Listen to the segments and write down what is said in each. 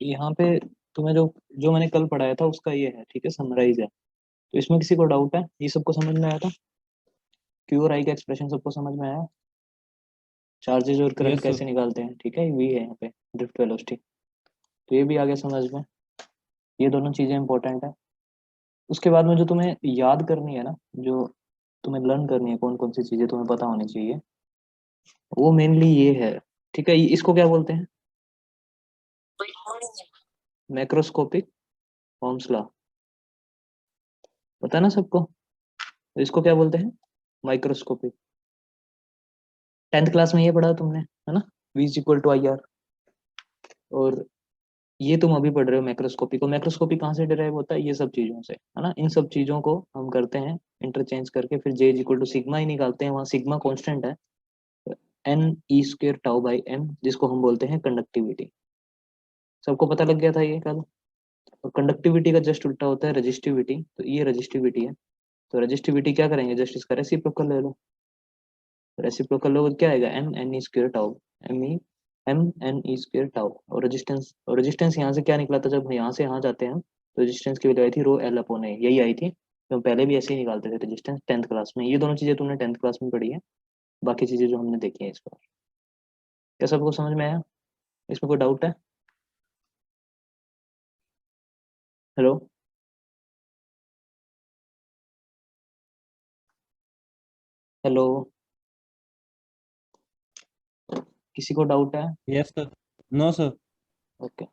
यहाँ पे तुम्हें जो जो मैंने कल पढ़ाया था उसका ये है, ठीक है, समराइज है। तो इसमें किसी को डाउट है? ये सबको समझ में आया था? क्यू और आई का एक्सप्रेशन सबको समझ में आया? चार्जेज और करंट यस सर। कैसे निकालते हैं, ठीक है, वी है यहाँ पे ड्रिफ्ट वेलोसिटी। तो ये भी आ गया समझ में। ये दोनों चीजें इंपॉर्टेंट है। उसके बाद में जो तुम्हें याद करनी है ना, जो तुम्हें लर्न करनी है, कौन कौन सी चीजें तुम्हें पता होनी चाहिए, वो मेनली ये है, ठीक है। इसको क्या बोलते हैं? Macroscopic Ohm's law. पता है ना सबको? तो इसको क्या बोलते हैं? माइक्रोस्कोपिक। 10th क्लास में ये पढ़ा तुमने, है ना? V is equal to I R. और ये तुम अभी पढ़ रहे हो मैक्रोस्कोपी को। मैक्रोस्कोपी कहाँ से डिराइव होता है? ये सब चीजों से, है ना। इन सब चीजों को हम करते हैं इंटरचेंज करके, फिर J is equal to sigma ही निकालते हैं। वहाँ सिग्मा कांस्टेंट है, n E square tau by m, जिसको हम बोलते हैं कंडक्टिविटी। सबको पता लग गया था ये कल? और कंडक्टिविटी का जस्ट उल्टा होता है रजिस्टिविटी। तो ये रजिस्टिविटी है। तो रजिस्टिविटी क्या करेंगे, जस्ट इसका रेसिप्रोकल ले लो। रेसिप्रोकल लो क्या आएगा? एम एन ई square tau, M E M N ई स्क्वेयर टाउ। और रेजिस्टेंस यहाँ से क्या निकला था? जब यहाँ से यहाँ जाते हैं हम, तो रेजिस्टेंस की वैल्यू आई थी रो एल अपॉन ए, यही आई थी। तो हम पहले भी ऐसे ही निकालते थे रेजिस्टेंस 10th क्लास में। ये दोनों चीजें तुमने 10th क्लास में पढ़ी है। बाकी चीजें जो हमने देखी है इस बार, क्या सबको समझ में आया? इसमें कोई डाउट है? हेलो? हेलो? किसी को डाउट है? Yes sir. No sir. Okay.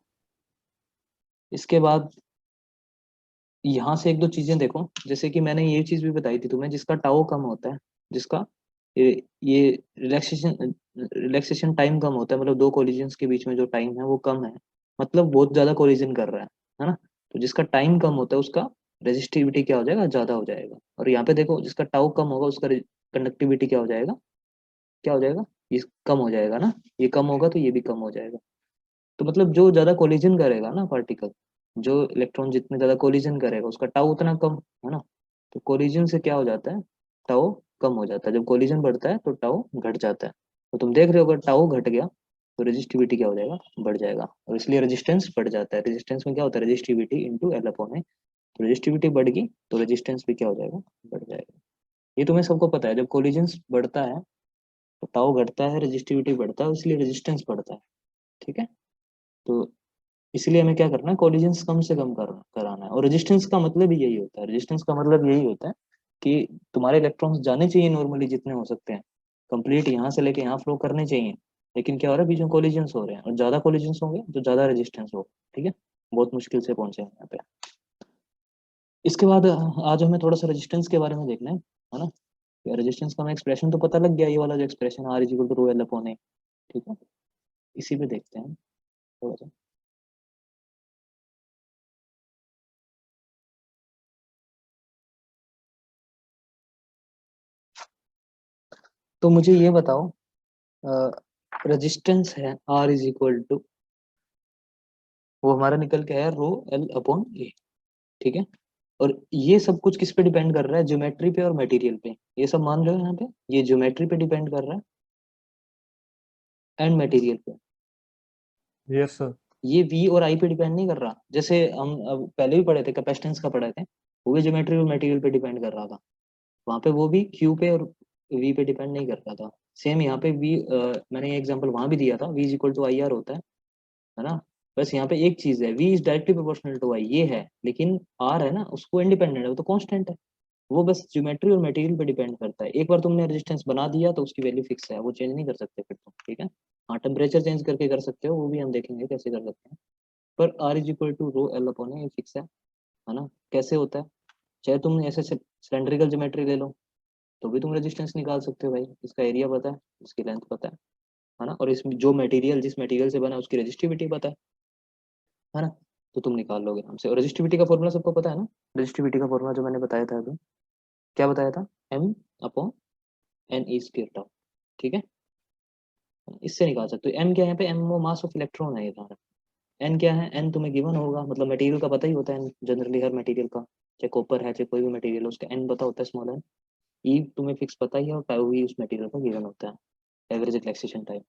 इसके बाद यहाँ से एक दो चीजें देखो, जैसे कि मैंने ये चीज भी बताई थी तुम्हें, जिसका टाओ कम होता है, जिसका ये रिलैक्सेशन रिलैक्सेशन टाइम कम होता है, मतलब दो कोलिजन्स के बीच में जो टाइम है वो कम है, मतलब बहुत ज्यादा कोलिजन कर रहा है ना। तो जिसका टाइम कम होता है उसका रेजिस्टिविटी क्या हो जाएगा? ज्यादा हो जाएगा। और यहाँ पे देखो, जिसका टाउ कम होगा उसका कंडक्टिविटी क्या हो जाएगा? क्या हो जाएगा? ये कम हो जाएगा ना। ये कम होगा तो ये भी कम हो जाएगा। तो मतलब जो ज्यादा कोलिजन करेगा ना पार्टिकल, जो इलेक्ट्रॉन जितने ज्यादा कोलिजन करेगा उसका टाउ उतना कम, है ना। तो कोलिजन से क्या हो जाता है? टाउ कम हो जाता है। जब कोलिजन बढ़ता है तो टाउ घट जाता है। तो तुम देख रहे हो, अगर टाउ घट गया तो रेजिस्टिविटी क्या हो जाएगा? बढ़ जाएगा। और इसलिए रेजिस्टेंस बढ़ जाता है। रेजिस्टेंस में क्या होता है? रेजिस्टिविटी इंटू एल अपॉन है। तो रेजिस्टिविटी बढ़ गई तो रेजिस्टेंस भी क्या हो जाएगा? बढ़ जाएगा। ये तुम्हें सबको पता है। जब कोलिजन बढ़ता है तो टाउ घटता है, रेजिस्टिविटी बढ़ता है, इसलिए रेजिस्टेंस बढ़ता है, ठीक है। तो इसलिए हमें क्या करना है? कोलिजन्स कम से कम कराना है। और रेजिस्टेंस का मतलब ही यही होता है। रेजिस्टेंस का मतलब यही होता है कि तुम्हारे इलेक्ट्रॉन्स जाने चाहिए नॉर्मली जितने हो सकते हैं, कंप्लीट यहाँ से लेके यहाँ फ्लो करने चाहिए। लेकिन क्या हो रहा है? बीच में कोलिजन्स हो रहे हैं, और ज्यादा कोलिजन्स होंगे तो ज्यादा रेजिस्टेंस होगा, ठीक है। बहुत मुश्किल से पहुंचे हैं यहाँ पे। इसके बाद आज हमें थोड़ा सा रेजिस्टेंस के बारे में देखना है ना। रेजिस्टेंस का हमें एक्सप्रेशन तो पता लग गया, ये वाला जो expression R is equal to rho L upon A, ठीक है। इसी पे देखते हैं थोड़ा सा। तो मुझे ये बताओ, रेजिस्टेंस है आर इज इक्वल टू, वो हमारा निकल के आया रो एल अपॉन ए, ठीक है। और ये सब कुछ किस पे डिपेंड कर रहा है? ज्योमेट्री पे और मटेरियल पे। ये सब मान रहे हो यहाँ पे? ये ज्योमेट्री पे डिपेंड कर रहा है एंड मटेरियल पे। Yes sir. ये वी और आई पे डिपेंड नहीं कर रहा। जैसे हम अब पहले भी पढ़े थे, कैपेसिटेंस का पढ़े थे, वो भी ज्योमेट्री और मटेरियल पे डिपेंड कर रहा था। वहां पे वो भी क्यू पे और वी पे डिपेंड नहीं कर रहा था। सेम यहाँ पे वी, मैंने ये एग्जांपल वहां भी दिया था, V is equal to I R होता है ना। बस यहाँ पे एक चीज है, V is directly proportional to I, ये है। लेकिन आर है ना, उसको इंडिपेंडेंट है, वो तो कांस्टेंट है। वो बस ज्योमेट्री और मटेरियल पे डिपेंड करता है। एक बार तुमने रेजिस्टेंस बना दिया तो उसकी वैल्यू फिक्स है, वो चेंज नहीं कर सकते फिर तुम, ठीक है। हाँ, टेम्परेचर चेंज करके कर सकते हो, वो भी हम देखेंगे कैसे कर सकते हैं। पर R is equal to rho L upon A fix है ना। कैसे होता है? चाहे तुम ऐसे सिलेंड्रिकल ज्योमेट्री ले लो तो भी तुम रेजिस्टेंस निकाल सकते हो भाई। इसका एरिया पता है, इसकी लेंथ पता है ना। और इसमें जो मटेरियल, जिस मटेरियल से बना है उसकी रेजिस्टिविटी पता है ना। तो तुम निकाल लोगे आराम से। और रेजिस्टिविटी का फॉर्मूला सबको पता है ना। रेजिस्टिविटी का फॉर्मूला जो मैंने बताया था अभी, क्या बताया था? M upon N E square tau, ठीक है। इससे निकाल सकते हो। एम क्या है यहाँ पे? एम वो मास ऑफ इलेक्ट्रॉन है ये तुम्हारा। एन क्या है? एन तुम्हें गिवन होगा, मतलब मटेरियल का पता ही होता है जनरली हर मटेरियल का, चाहे कॉपर है चाहे कोई भी मटेरियल है, उसका एन पता होता है, स्मॉल एन। ई तुम्हें फिक्स पता ही है, और टाउ भी उस मटेरियल का गिवन होता है, एवरेज रिलैक्सेशन टाइम।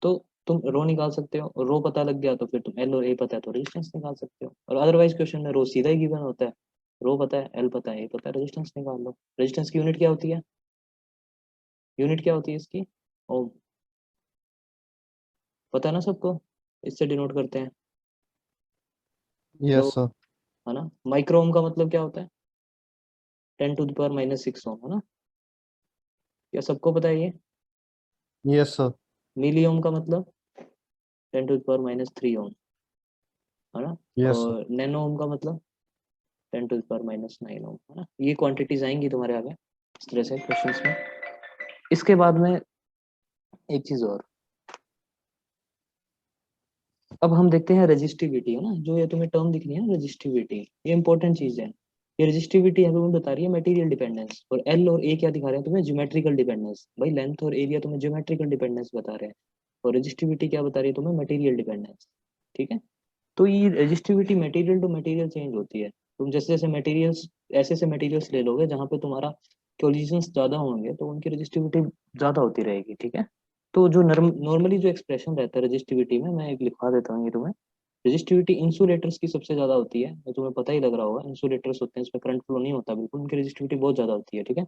तो तुम रो निकाल सकते हो, और रो पता लग गया तो फिर तुम एल और ए पता है तो रेजिस्टेंस निकाल सकते हो। और अदरवाइज क्वेश्चन में रो सीधा ही गिवन होता है, रो पता है, एल पता है, ए पता है, रेजिस्टेंस निकाल लो। रेजिस्टेंस की यूनिट क्या होती है? यूनिट क्या होती है इसकी? ओम। पता है ना सबको? इससे डिनोट करते हैं Yes, जो, sir. है ना। माइक्रो ओम का मतलब क्या होता है? 10⁻⁻6 ओम, है ना। क्या सबको पता है ये? Yes, sir. मिली ओम का मतलब 10⁻³ ओम, है ना। Yes, sir. और नैनो ओम का मतलब 10⁻⁹ ओम, है ना। ये क्वांटिटीज आएंगी तुम्हारे आगे इस तरह से क्वेश्चंस में। इसके बाद में एक चीज और, अब हम देखते हैं रजिस्टिविटी, है ना। जो ये तुम्हें टर्म दिख रही है ना, रजिस्टिविटी, ये इंपॉर्टेंट चीज है। ये रजिस्टिविटी है तुम्हें बता रही है मटेरियल डिपेंडेंस, और एल और ए क्या दिखा रहे हैं तुम्हें? Geometrical dependence. भाई लेंथ और एरिया तुम्हें ज्योमेट्रिकल डिपेंडेंस बता रहे हैं, और रजिस्टिविटी क्या बता रही है तुम्हें? Material dependence. ठीक है। तो ये resistivity material to material change होती है। तुम जैसे जैसे मटेरियल्स, ऐसे ऐसे मटेरियल्स ले लोगे जहाँ पे तुम्हारा कोलिजन्स ज्यादा होंगे तो उनकी रजिस्टिविटी ज्यादा होती रहेगी। ठीक है। तो जो नॉर्मली जो एक्सप्रेशन रहता है रजिस्टिविटी में, मैं एक लिखवा देता हूँ ये तुम्हें। रजिस्टिविटी इंसुलेटर्स की सबसे ज्यादा होती है, तो तुम्हें पता ही लग रहा होगा, इंसुलेटर्स होते हैं इसमें करंट फ्लो नहीं होता बिल्कुल, उनकी रजिस्टिविटी बहुत ज्यादा होती है। ठीक है।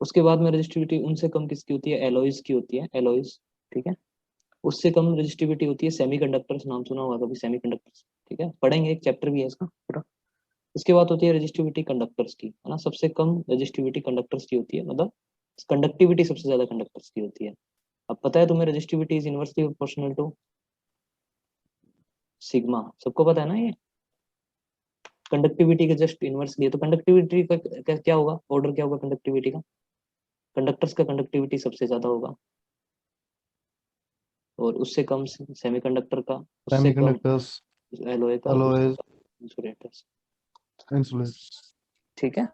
उसके बाद में रजिस्टिविटी उनसे कम किसकी होती है? एलॉयज की होती है, एलॉयज। ठीक है। उससे कम रजिस्टिविटी होती है सेमीकंडक्टर्स, नाम सुना होगा कभी सेमीकंडक्टर्स। ठीक है, पढ़ेंगे, एक चैप्टर भी है इसका पूरा। इसके बाद होती है रजिस्टिविटी कंडक्टर्स की, है ना। सबसे कम रजिस्टिविटी कंडक्टर्स की होती है, मतलब कंडक्टिविटी सबसे ज्यादा कंडक्टर्स की होती है। अब पता है तुम्हें resistivity is inversely proportional to sigma, सबको पता है ना ये। कंडक्टिविटी के जस्ट इनवर्सली है, तो कंडक्टिविटी का क्या होगा? ऑर्डर क्या होगा कंडक्टिविटी का? कंडक्टर्स का कंडक्टिविटी सबसे ज्यादा होगा, और उससे कम सेमीकंडक्टर का, उससे कम Semiconductors, एलॉय का, उससे alloys, कम इंसुलेटर्स। insulators. ठीक है,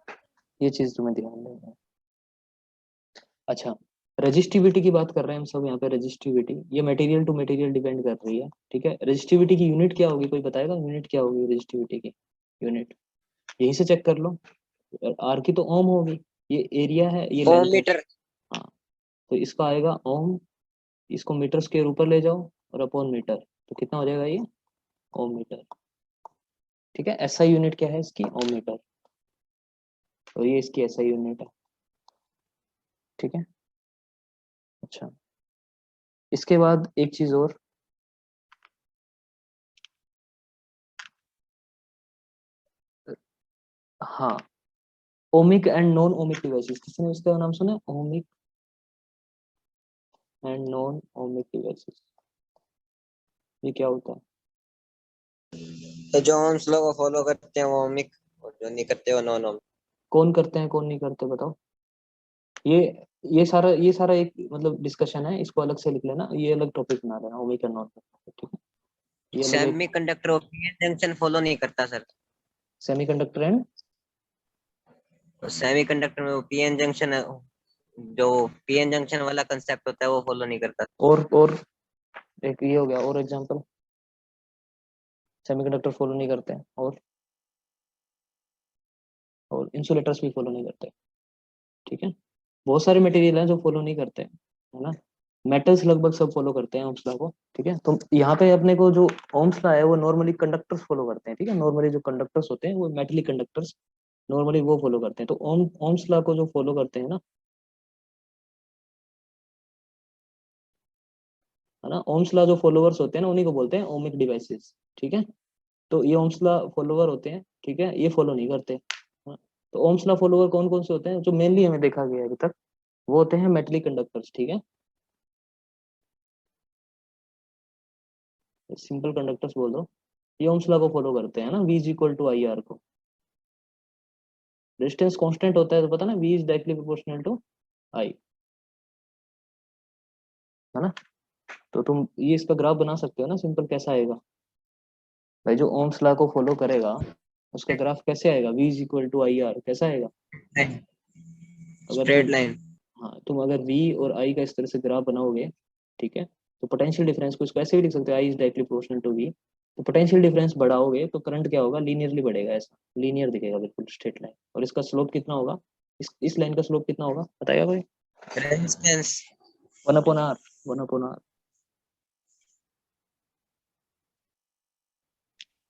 ये चीज तुम्हें ध्यान देना है। अच्छा, रजिस्टिविटी की बात कर रहे हैं हम सब यहाँ पे। रजिस्टिविटी ये मटेरियल टू मटेरियल डिपेंड कर रही है। ठीक है। रजिस्टिविटी की यूनिट क्या होगी? कोई बताएगा यूनिट क्या होगी रजिस्टिविटी की? यूनिट यहीं से चेक कर लो। आर की तो ओम होगी, ये एरिया है, ये ओम लेंथ है। मीटर। हाँ, तो इसका आएगा ओम। इसको मीटर स्क्वायर ऊपर ले जाओ और अपॉन मीटर, तो कितना हो जाएगा ये? ओम मीटर। ठीक है। एसआई यूनिट क्या है इसकी? ओम मीटर। तो ये इसकी एसआई यूनिट है। ठीक है। अच्छा, इसके बाद एक चीज और, हाँ, ohmic and non ohmic devices, किसी ने इसका नाम सुना है? Ohmic and non ohmic devices, ये क्या होता है? तो जो ओम्स लॉ को फॉलो करते हैं वो ओमिक, और जो नहीं करते वो नॉन ओमिक। कौन करते हैं कौन नहीं करते बताओ। ये ये सारा एक मतलब डिस्कशन है, इसको अलग से लिख लेना, ये अलग टॉपिक बना लेना, ओमिक एंड नॉन। ठीक है, ये अलग एक। सेमीकंडक्टर ओपीएन जंक्शन फॉलो नहीं करता सर। सेमीकंडक्टर एंड, तो सेमीकंडक्टर में वो पीएन जंक्शन, जो पीएन जंक्शन वाला कंसेप्ट होता है वो फॉलो नहीं करता। और एक ये हो गया, और एग्जांपल सेमीकंडक्टर फॉलो नहीं करते हैं, और इंसुलेटर्स भी फॉलो नहीं करते। ठीक है, बहुत सारे मटेरियल हैं जो फॉलो नहीं करते हैं, है ना। मेटल्स लगभग सब फॉलो करते हैं ओम्स लॉ को। ठीक है, तो यहाँ पे अपने को जो ओम्स लॉ है वो नॉर्मली कंडक्टर्स फॉलो करते हैं। ठीक है, नॉर्मली जो कंडक्टर्स होते हैं वो मेटलिक कंडक्टर्स नॉर्मली वो फॉलो करते हैं। तो ओम्स लॉ को जो फॉलो करते हैं ना, है ना, ओम्स लॉ जो फॉलोवर्स होते हैं ना उन्हीं को बोलते हैं ओमिक डिवाइसेस। ठीक है, तो ये ओम्स लॉ फॉलोवर होते हैं। ठीक है, ये फॉलो नहीं करते। हाँ, तो ओम्स लॉ फॉलोवर कौन कौन से होते हैं जो मेनली हमें देखा गया है अभी तक? वो होते हैं मेटलिक कंडक्टर्स। ठीक है, सिंपल कंडक्टर्स बोल दो, ये ओम्स लॉ को फॉलो करते हैं ना, V is equal to I R को। रेजिस्टेंस कांस्टेंट होता है तो पता ना, V is directly proportional to I, है ना। तो तुम ये इसका ग्राफ बना सकते हो ना, सिंपल कैसा आएगा भाई? जो ओम्स लॉ को फॉलो करेगा उसका ग्राफ कैसे आएगा? V is equal to I R, कैसा आएगा? अगर स्ट्रेट तुम, लाइन। हाँ, तुम अगर V और I का इस तरह से ग्राफ बनाओगे, ठीक है, तो पोटेंशियल डिफरेंस को इसको ऐसे भी लिख सकते हो, I is directly proportional to V। तो पोटेंशियल डिफरेंस बढ़ाओगे तो करंट क्या होगा? लीनियरली बढ़ेगा, ऐसा लीनियर दिखेगा, बिल्कुल स्ट्रेट लाइन। और इसका स्लोप कितना होगा? इस लाइन का स्लोप कितना होगा बताएगा कोई? Resistance 1/r, 1/r।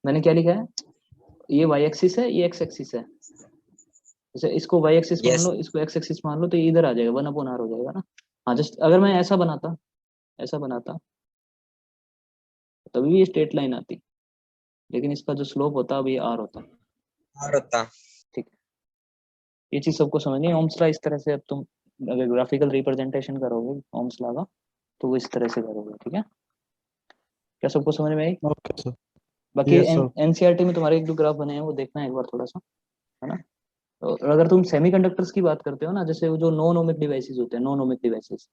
मैंने क्या लिखा है, ये y एक्सिस है, ये x एक्सिस है। जैसे इसको y एक्सिस मान यस लो, इसको x एक्सिस मान लो, तो ये इधर आ जाएगा, 1/r हो जाएगा ना। हाँ, जस्ट अगर मैं ऐसा बनाता, ऐसा बनाता, तभी ये स्ट्रेट लाइन आती, लेकिन इसका जो स्लोप होता अब ये r होता। और होता। ठीक है, ये चीज सबको समझनी है। ओम्स लॉ इस तरह से, अब तुम अगर ग्राफिकल रिप्रेजेंटेशन करोगे ओम्स लॉ का, तो वो इस तरह से करोगे। ठीक है, क्या सबको समझ में आई? Okay, sir. बाकी Yes, sir. एनसीईआरटी में तुम्हारे एक दो ग्राफ बने हैं, वो देखना है एक बार थोड़ा सा, है ना। और अगर तुम सेमीकंडक्टर्स की बात करते हो ना, जैसे वो जो नॉन ओमिक डिवाइसेस होते हैं, नॉन ओमिक डिवाइसेस,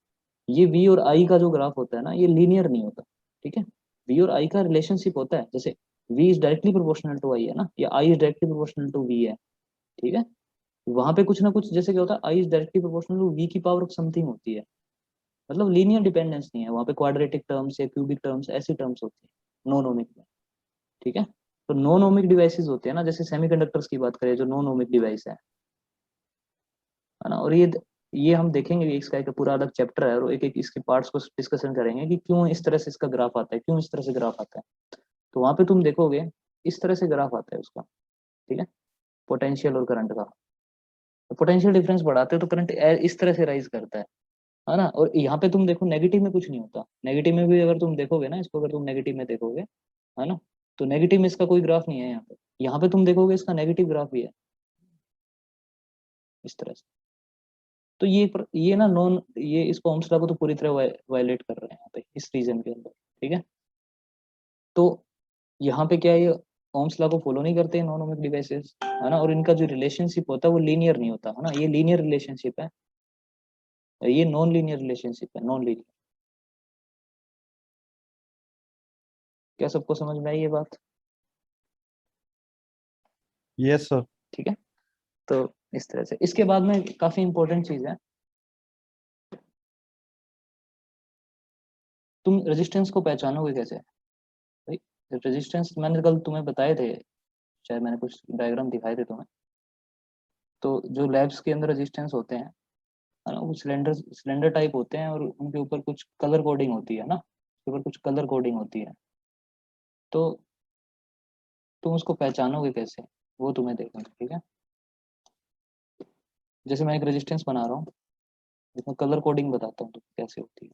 ये वी और आई का जो ग्राफ होता है ना, ये लीनियर नहीं होता। ठीक है, वी और आई का रिलेशनशिप होता है, जैसे V is directly proportional to I है ना, या I is directly proportional to V है। ठीक है, वहां पे कुछ ना कुछ, जैसे क्या होता है, I is directly proportional to V की पावर समथिंग होती है, मतलब लीनियर डिपेंडेंस नहीं है वहां पे, क्वाड्रेटिक टर्म्स या क्यूबिक टर्म्स ऐसी टर्म्स होती है नॉन ओमिक में। ठीक है, तो नॉन ओमिक डिवाइसेस होते हैं ना, जैसे सेमीकंडक्टर्स की बात करें, जो नॉन ओमिक डिवाइस है ना। और ये हम देखेंगे कि इसका एक पूरा अलग चैप्टर है, और एक एक इसके पार्ट्स को डिस्कशन करेंगे कि क्यों इस तरह से इसका ग्राफ आता है, क्यों इस तरह से ग्राफ आता है। तो वहां पे तुम देखोगे इस तरह से ग्राफ आता है उसका। ठीक है, पोटेंशियल और करंट का, तो पोटेंशियल डिफरेंस बढ़ाते हो तो करंट इस तरह से राइज करता है ना। और यहाँ पे तुम देखो नेगेटिव में कुछ नहीं होता, नेगेटिव में भी अगर तुम देखोगे ना इसको, अगर तुम नेगेटिव में देखोगे, है ना, तो नेगेटिव में इसका कोई ग्राफ नहीं है यहाँ पे। यहाँ पे तुम देखोगे इसका नेगेटिव ग्राफ भी है इस तरह से। तो ये ना नॉन, ये इसको ओम्स लॉ को तो पूरी तरह वायलेट कर रहे हैं यहाँ पे इस रीजन के अंदर। ठीक है, तो यहाँ पे क्या है, ये ओम्स लॉ को फॉलो नहीं करते नॉन ओमिक डिवाइसेस, है ना। और इनका जो रिलेशनशिप होता है वो लीनियर नहीं होता, है ना, ये लीनियर रिलेशनशिप है, ये नॉन लीनियर रिलेशनशिप है, नॉन लीनियर। क्या सबको समझ में आई ये बात? Yes, sir. ठीक है, तो इस तरह से इसके बाद में काफी इंपॉर्टेंट चीज है, तुम रेजिस्टेंस को पहचानोगे कैसे भाई। रेजिस्टेंस मैंने कल तुम्हें बताए थे, शायद मैंने कुछ डायग्राम दिखाए थे तुम्हें। तो जो लैब्स के अंदर रेजिस्टेंस होते हैं, है ना, वो सिलेंडर सिलेंडर टाइप होते हैं, और उनके ऊपर कुछ कलर कोडिंग होती है ना, उसके ऊपर कुछ कलर कोडिंग होती है। तो तुम उसको पहचानोगे कैसे, वो तुम्हें देखना है। ठीक है, जैसे मैं एक रेजिस्टेंस बना रहा हूँ, इसमें कलर कोडिंग बताता हूँ तो कैसे होती है।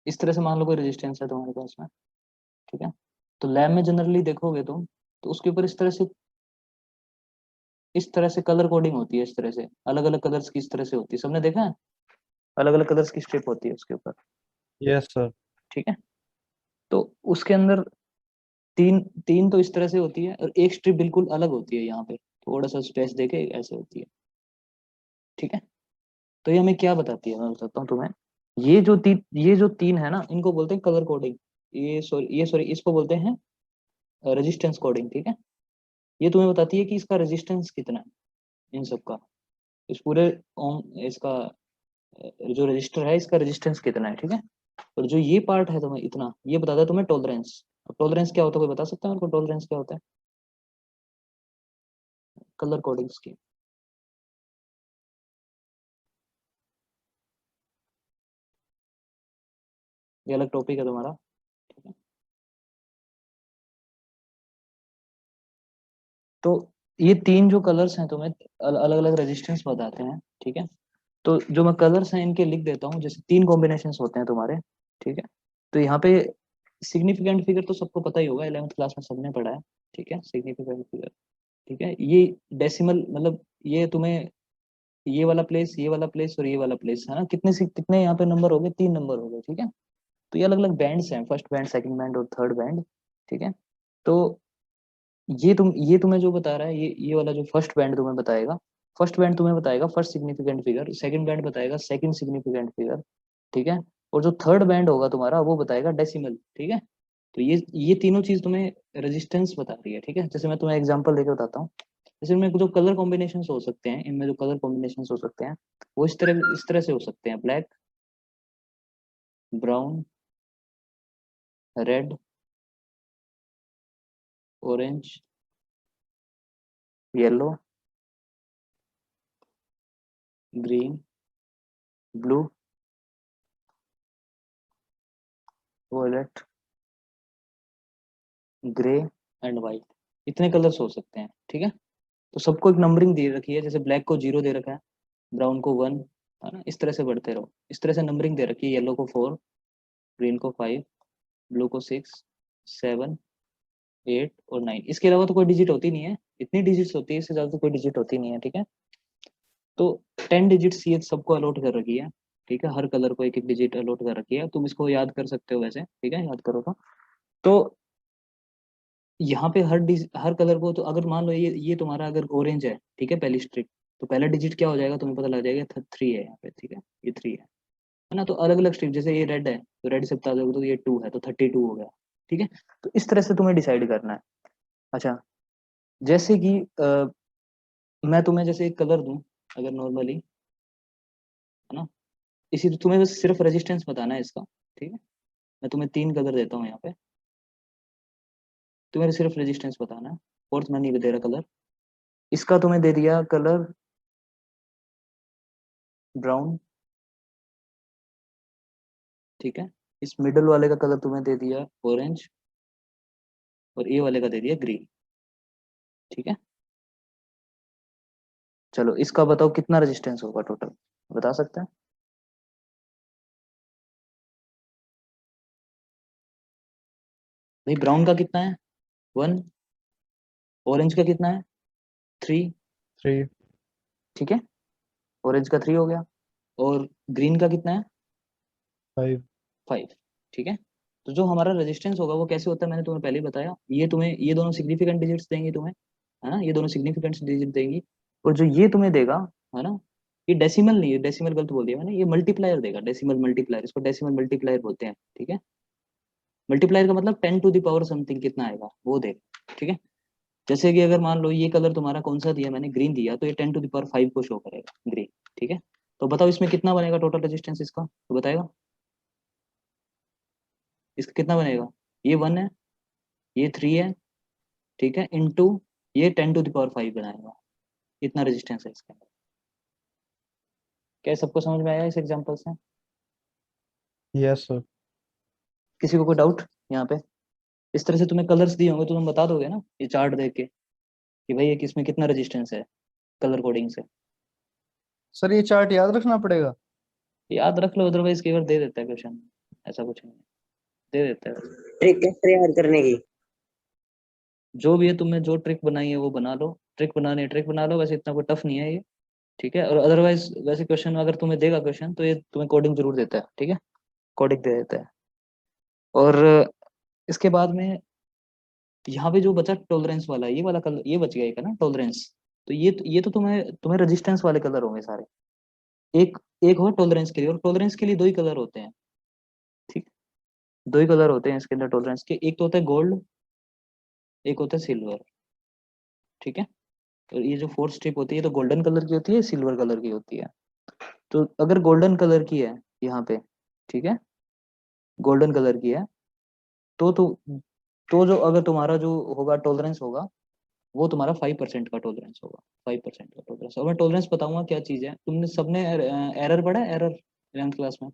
इस तरह से मान लो कोई रेजिस्टेंस है तुम्हारे पास में। ठीक है, तो लैब में जनरली देखोगे तुम, तो उसके ऊपर इस तरह से कलर कोडिंग होती है, इस तरह से अलग अलग कलर्स की इस तरह से होती है, सबने देखा है, अलग अलग कलर्स की स्ट्रिप होती है उसके ऊपर। Yes, sir. ठीक है, तो उसके अंदर तीन तीन तो इस तरह से होती है, और एक स्ट्रिप बिल्कुल अलग होती है, यहाँ पे थोड़ा सा स्पेस देके ऐसे होती है। ठीक है, तो ये हमें क्या बताती है, मैं बताता हूँ तुम्हें। ये जो तीन है ना, इनको बोलते हैं कलर कोडिंग। ये सॉरी इसको बोलते हैं रेजिस्टेंस कोडिंग। ठीक है, ये तुम्हें बताती है कि इसका रेजिस्टेंस कितना है, इन सब का, इस पूरे ओम इसका जो रजिस्टर है इसका रेजिस्टेंस कितना है। ठीक है, और जो ये पार्ट है तुम्हें इतना, ये बताता है तुम्हें टॉलरेंस। अब टॉलरेंस क्या होता है, कोई बता सकता है मेरे को टॉलरेंस क्या होता है कलर कोडिंग्स की? ये अलग टॉपिक है तुम्हारा। ठीक है, तो ये तीन जो कलर्स हैं तुम्हें अलग अलग रेजिस्टेंस बताते हैं। ठीक है, तो जो मैं कलर्स हैं इनके लिख देता हूँ, जैसे तीन कॉम्बिनेशंस होते हैं तुम्हारे। ठीक है, तो यहाँ पे सिग्निफिकेंट फिगर तो सबको पता ही होगा, 11th क्लास में सबने पढ़ा है। ठीक है, सिग्निफिकेंट फिगर। ठीक है, ये डेसिमल मतलब ये तुम्हें ये वाला प्लेस, ये वाला प्लेस और ये वाला प्लेस, है ना, कितने से कितने यहाँ पे नंबर हो गए, 3 नंबर हो गए। ठीक है, तो ये अलग अलग बैंड्स हैं, फर्स्ट बैंड, सेकंड बैंड और थर्ड बैंड। ठीक है, तो ये तुम्हें जो बता रहा है, ये वाला जो फर्स्ट बैंड तुम्हें बताएगा, फर्स्ट बैंड तुम्हें बताएगा first significant figure, second band बताएगा सेकंड सिग्निफिकेंट फिगर। ठीक है, और जो थर्ड बैंड होगा तुम्हारा वो बताएगा डेसिमल। ठीक है, तो ये तीनों चीज तुम्हें रेजिस्टेंस बता रही है। ठीक है, जैसे मैं तुम्हें एग्जांपल देकर बताता हूँ, जैसे इनमें जो कलर कॉम्बिनेशन हो सकते हैं, इनमें जो कलर कॉम्बिनेशन हो सकते हैं, वो इस तरह से हो सकते हैं, black, brown, red, orange, yellow, green, blue, violet, grey and white, इतने कलर्स हो सकते हैं। ठीक है, तो सबको एक नंबरिंग दे रखी है, जैसे ब्लैक को 0 दे रखा है, ब्राउन को 1, है ना, इस तरह से बढ़ते रहो, इस तरह से नंबरिंग दे रखी है। येलो को 4, ग्रीन को 5, ब्लू को 6, 7, 8 और 9। इसके अलावा तो कोई डिजिट होती नहीं है, इतनी डिजिट्स होती है, इससे ज्यादा तो कोई डिजिट होती नहीं है। ठीक है, तो 10 डिजिट्स ये सबको अलॉट कर रखी है। ठीक है, हर कलर को एक एक डिजिट अलॉट कर रखी है, तुम इसको याद कर सकते हो वैसे। ठीक है, याद करो तो यहाँ पे हर कलर को, तो अगर मान लो ये तुम्हारा अगर ऑरेंज है, ठीक है, पहली स्ट्रिप, तो पहला डिजिट क्या हो जाएगा तुम्हें पता लग जाएगा, 3 है यहाँ पे। ठीक है, ये 3 है ना। तो अलग अलग स्ट्रिप, जैसे ये रेड है तो रेड से बता दोगे तो ये 2 है, तो 32 हो गया। ठीक है, तो इस तरह से तुम्हें डिसाइड करना है। अच्छा, जैसे कि मैं तुम्हें जैसे एक कलर दूं, अगर नॉर्मली, है ना, इसी तुम्हें बस सिर्फ रेजिस्टेंस बताना है इसका। ठीक है, मैं तुम्हें 3 कलर देता हूँ यहाँ पे, तुम्हें सिर्फ रेजिस्टेंस बताना है। फोर्थ मैं नहीं दे रहा कलर, इसका तुम्हें दे दिया कलर ब्राउन। ठीक है, इस मिडल वाले का कलर तुम्हें दे दिया ऑरेंज, और ए वाले का दे दिया ग्रीन। ठीक है, चलो इसका बताओ कितना रेजिस्टेंस होगा टोटल, बता सकते हैं? भाई ब्राउन का कितना है? 1। ऑरेंज का कितना है? 3। 3, ठीक है, ऑरेंज का 3 हो गया, और ग्रीन का कितना है? 5, 5। ठीक है, तो जो हमारा रेजिस्टेंस होगा वो कैसे होता है, मैंने तुम्हें पहले ही बताया, ये तुम्हें ये दोनों सिग्निफिकेंट डिजिट्स देंगी तुम्हें, है ना, ये दोनों सिग्निफिकेंट डिजिट देंगी। और जो ये तुम्हें देगा, है ना, ये डेसिमल नहीं है, डेसिमल गलत बोल दिया मैंने, ये मल्टीप्लायर देगा, डेसिमल मल्टीप्लायर, इसको डेसिमल मल्टीप्लायर बोलते हैं। ठीक है, मल्टीप्लायर का मतलब 10 टू द पावर समथिंग कितना आएगा वो देगा। ठीक है, जैसे कि अगर मान लो ये कलर तुम्हारा कौन सा दिया मैंने, ग्रीन दिया, तो ये 10 टू द पावर 5 को शो करेगा, ग्रीन। ठीक है, तो बताओ इसमें कितना बनेगा टोटल रेजिस्टेंस इसका, तो बताएगा इसका कितना बनेगा। ये 1 है, ये 3 है, ठीक है, इनटू ये 10 टू द पावर 5 बनाएगा, इतना रेजिस्टेंस है इसके अंदर। क्या सबको समझ में आया इस एग्जांपल से? yes sir, किसी को कोई डाउट यहाँ पे? इस तरह से तुम्हें कलर्स दिए होंगे तो तुम बता दोगे ना ये चार्ट देख के कि भाई ये किसमें कितना रेजिस्टेंस है कलर कोडिंग से। सर ये चार्ट याद रखना पड़ेगा। याद रख लो, अदरवाइज केवल दे देता है क्वेश्चन, ऐसा कुछ नहीं है, दे देता है। ट्रिक कैसे याद करने की? जो भी है, तुमने जो ट्रिक बनाई है वो बना लो, ट्रिक बनानी है ट्रिक बना लो, वैसे इतना कोई टफ नहीं है ये। ठीक है, और अदरवाइज वैसे क्वेश्चन अगर तुम्हें देगा क्वेश्चन तो ये तुम्हें कोडिंग जरूर देता है। ठीक है, कोडिंग दे देता है। और इसके बाद में यहाँ पे जो बचा टॉलरेंस वाला, ये वाला कलर ये बच गया एक, है ना, टॉलरेंस। तो ये तो तुम्हें तुम्हें रेजिस्टेंस वाले कलर होंगे सारे। एक एक हो टॉलरेंस के लिए, और टॉलरेंस के लिए 2 ही कलर होते हैं। ठीक, 2 ही कलर होते हैं इसके अंदर टॉलरेंस के, एक तो होता है गोल्ड, एक होता है सिल्वर। ठीक है, और ये जो 4 स्ट्रिप होती है तो गोल्डन कलर की होती है, सिल्वर कलर की होती है। तो अगर गोल्डन कलर की है यहाँ पे, ठीक है, गोल्डन कलर की है, तो जो अगर तुम्हारा जो होगा टॉलरेंस होगा, वो तुम्हारा 5% का टॉलरेंस होगा। 5% का टॉलरेंस, और मैं टॉलरेंस बताऊंगा क्या चीज है। तुमने सबने एरर पढ़ा है, एरर 11th क्लास में?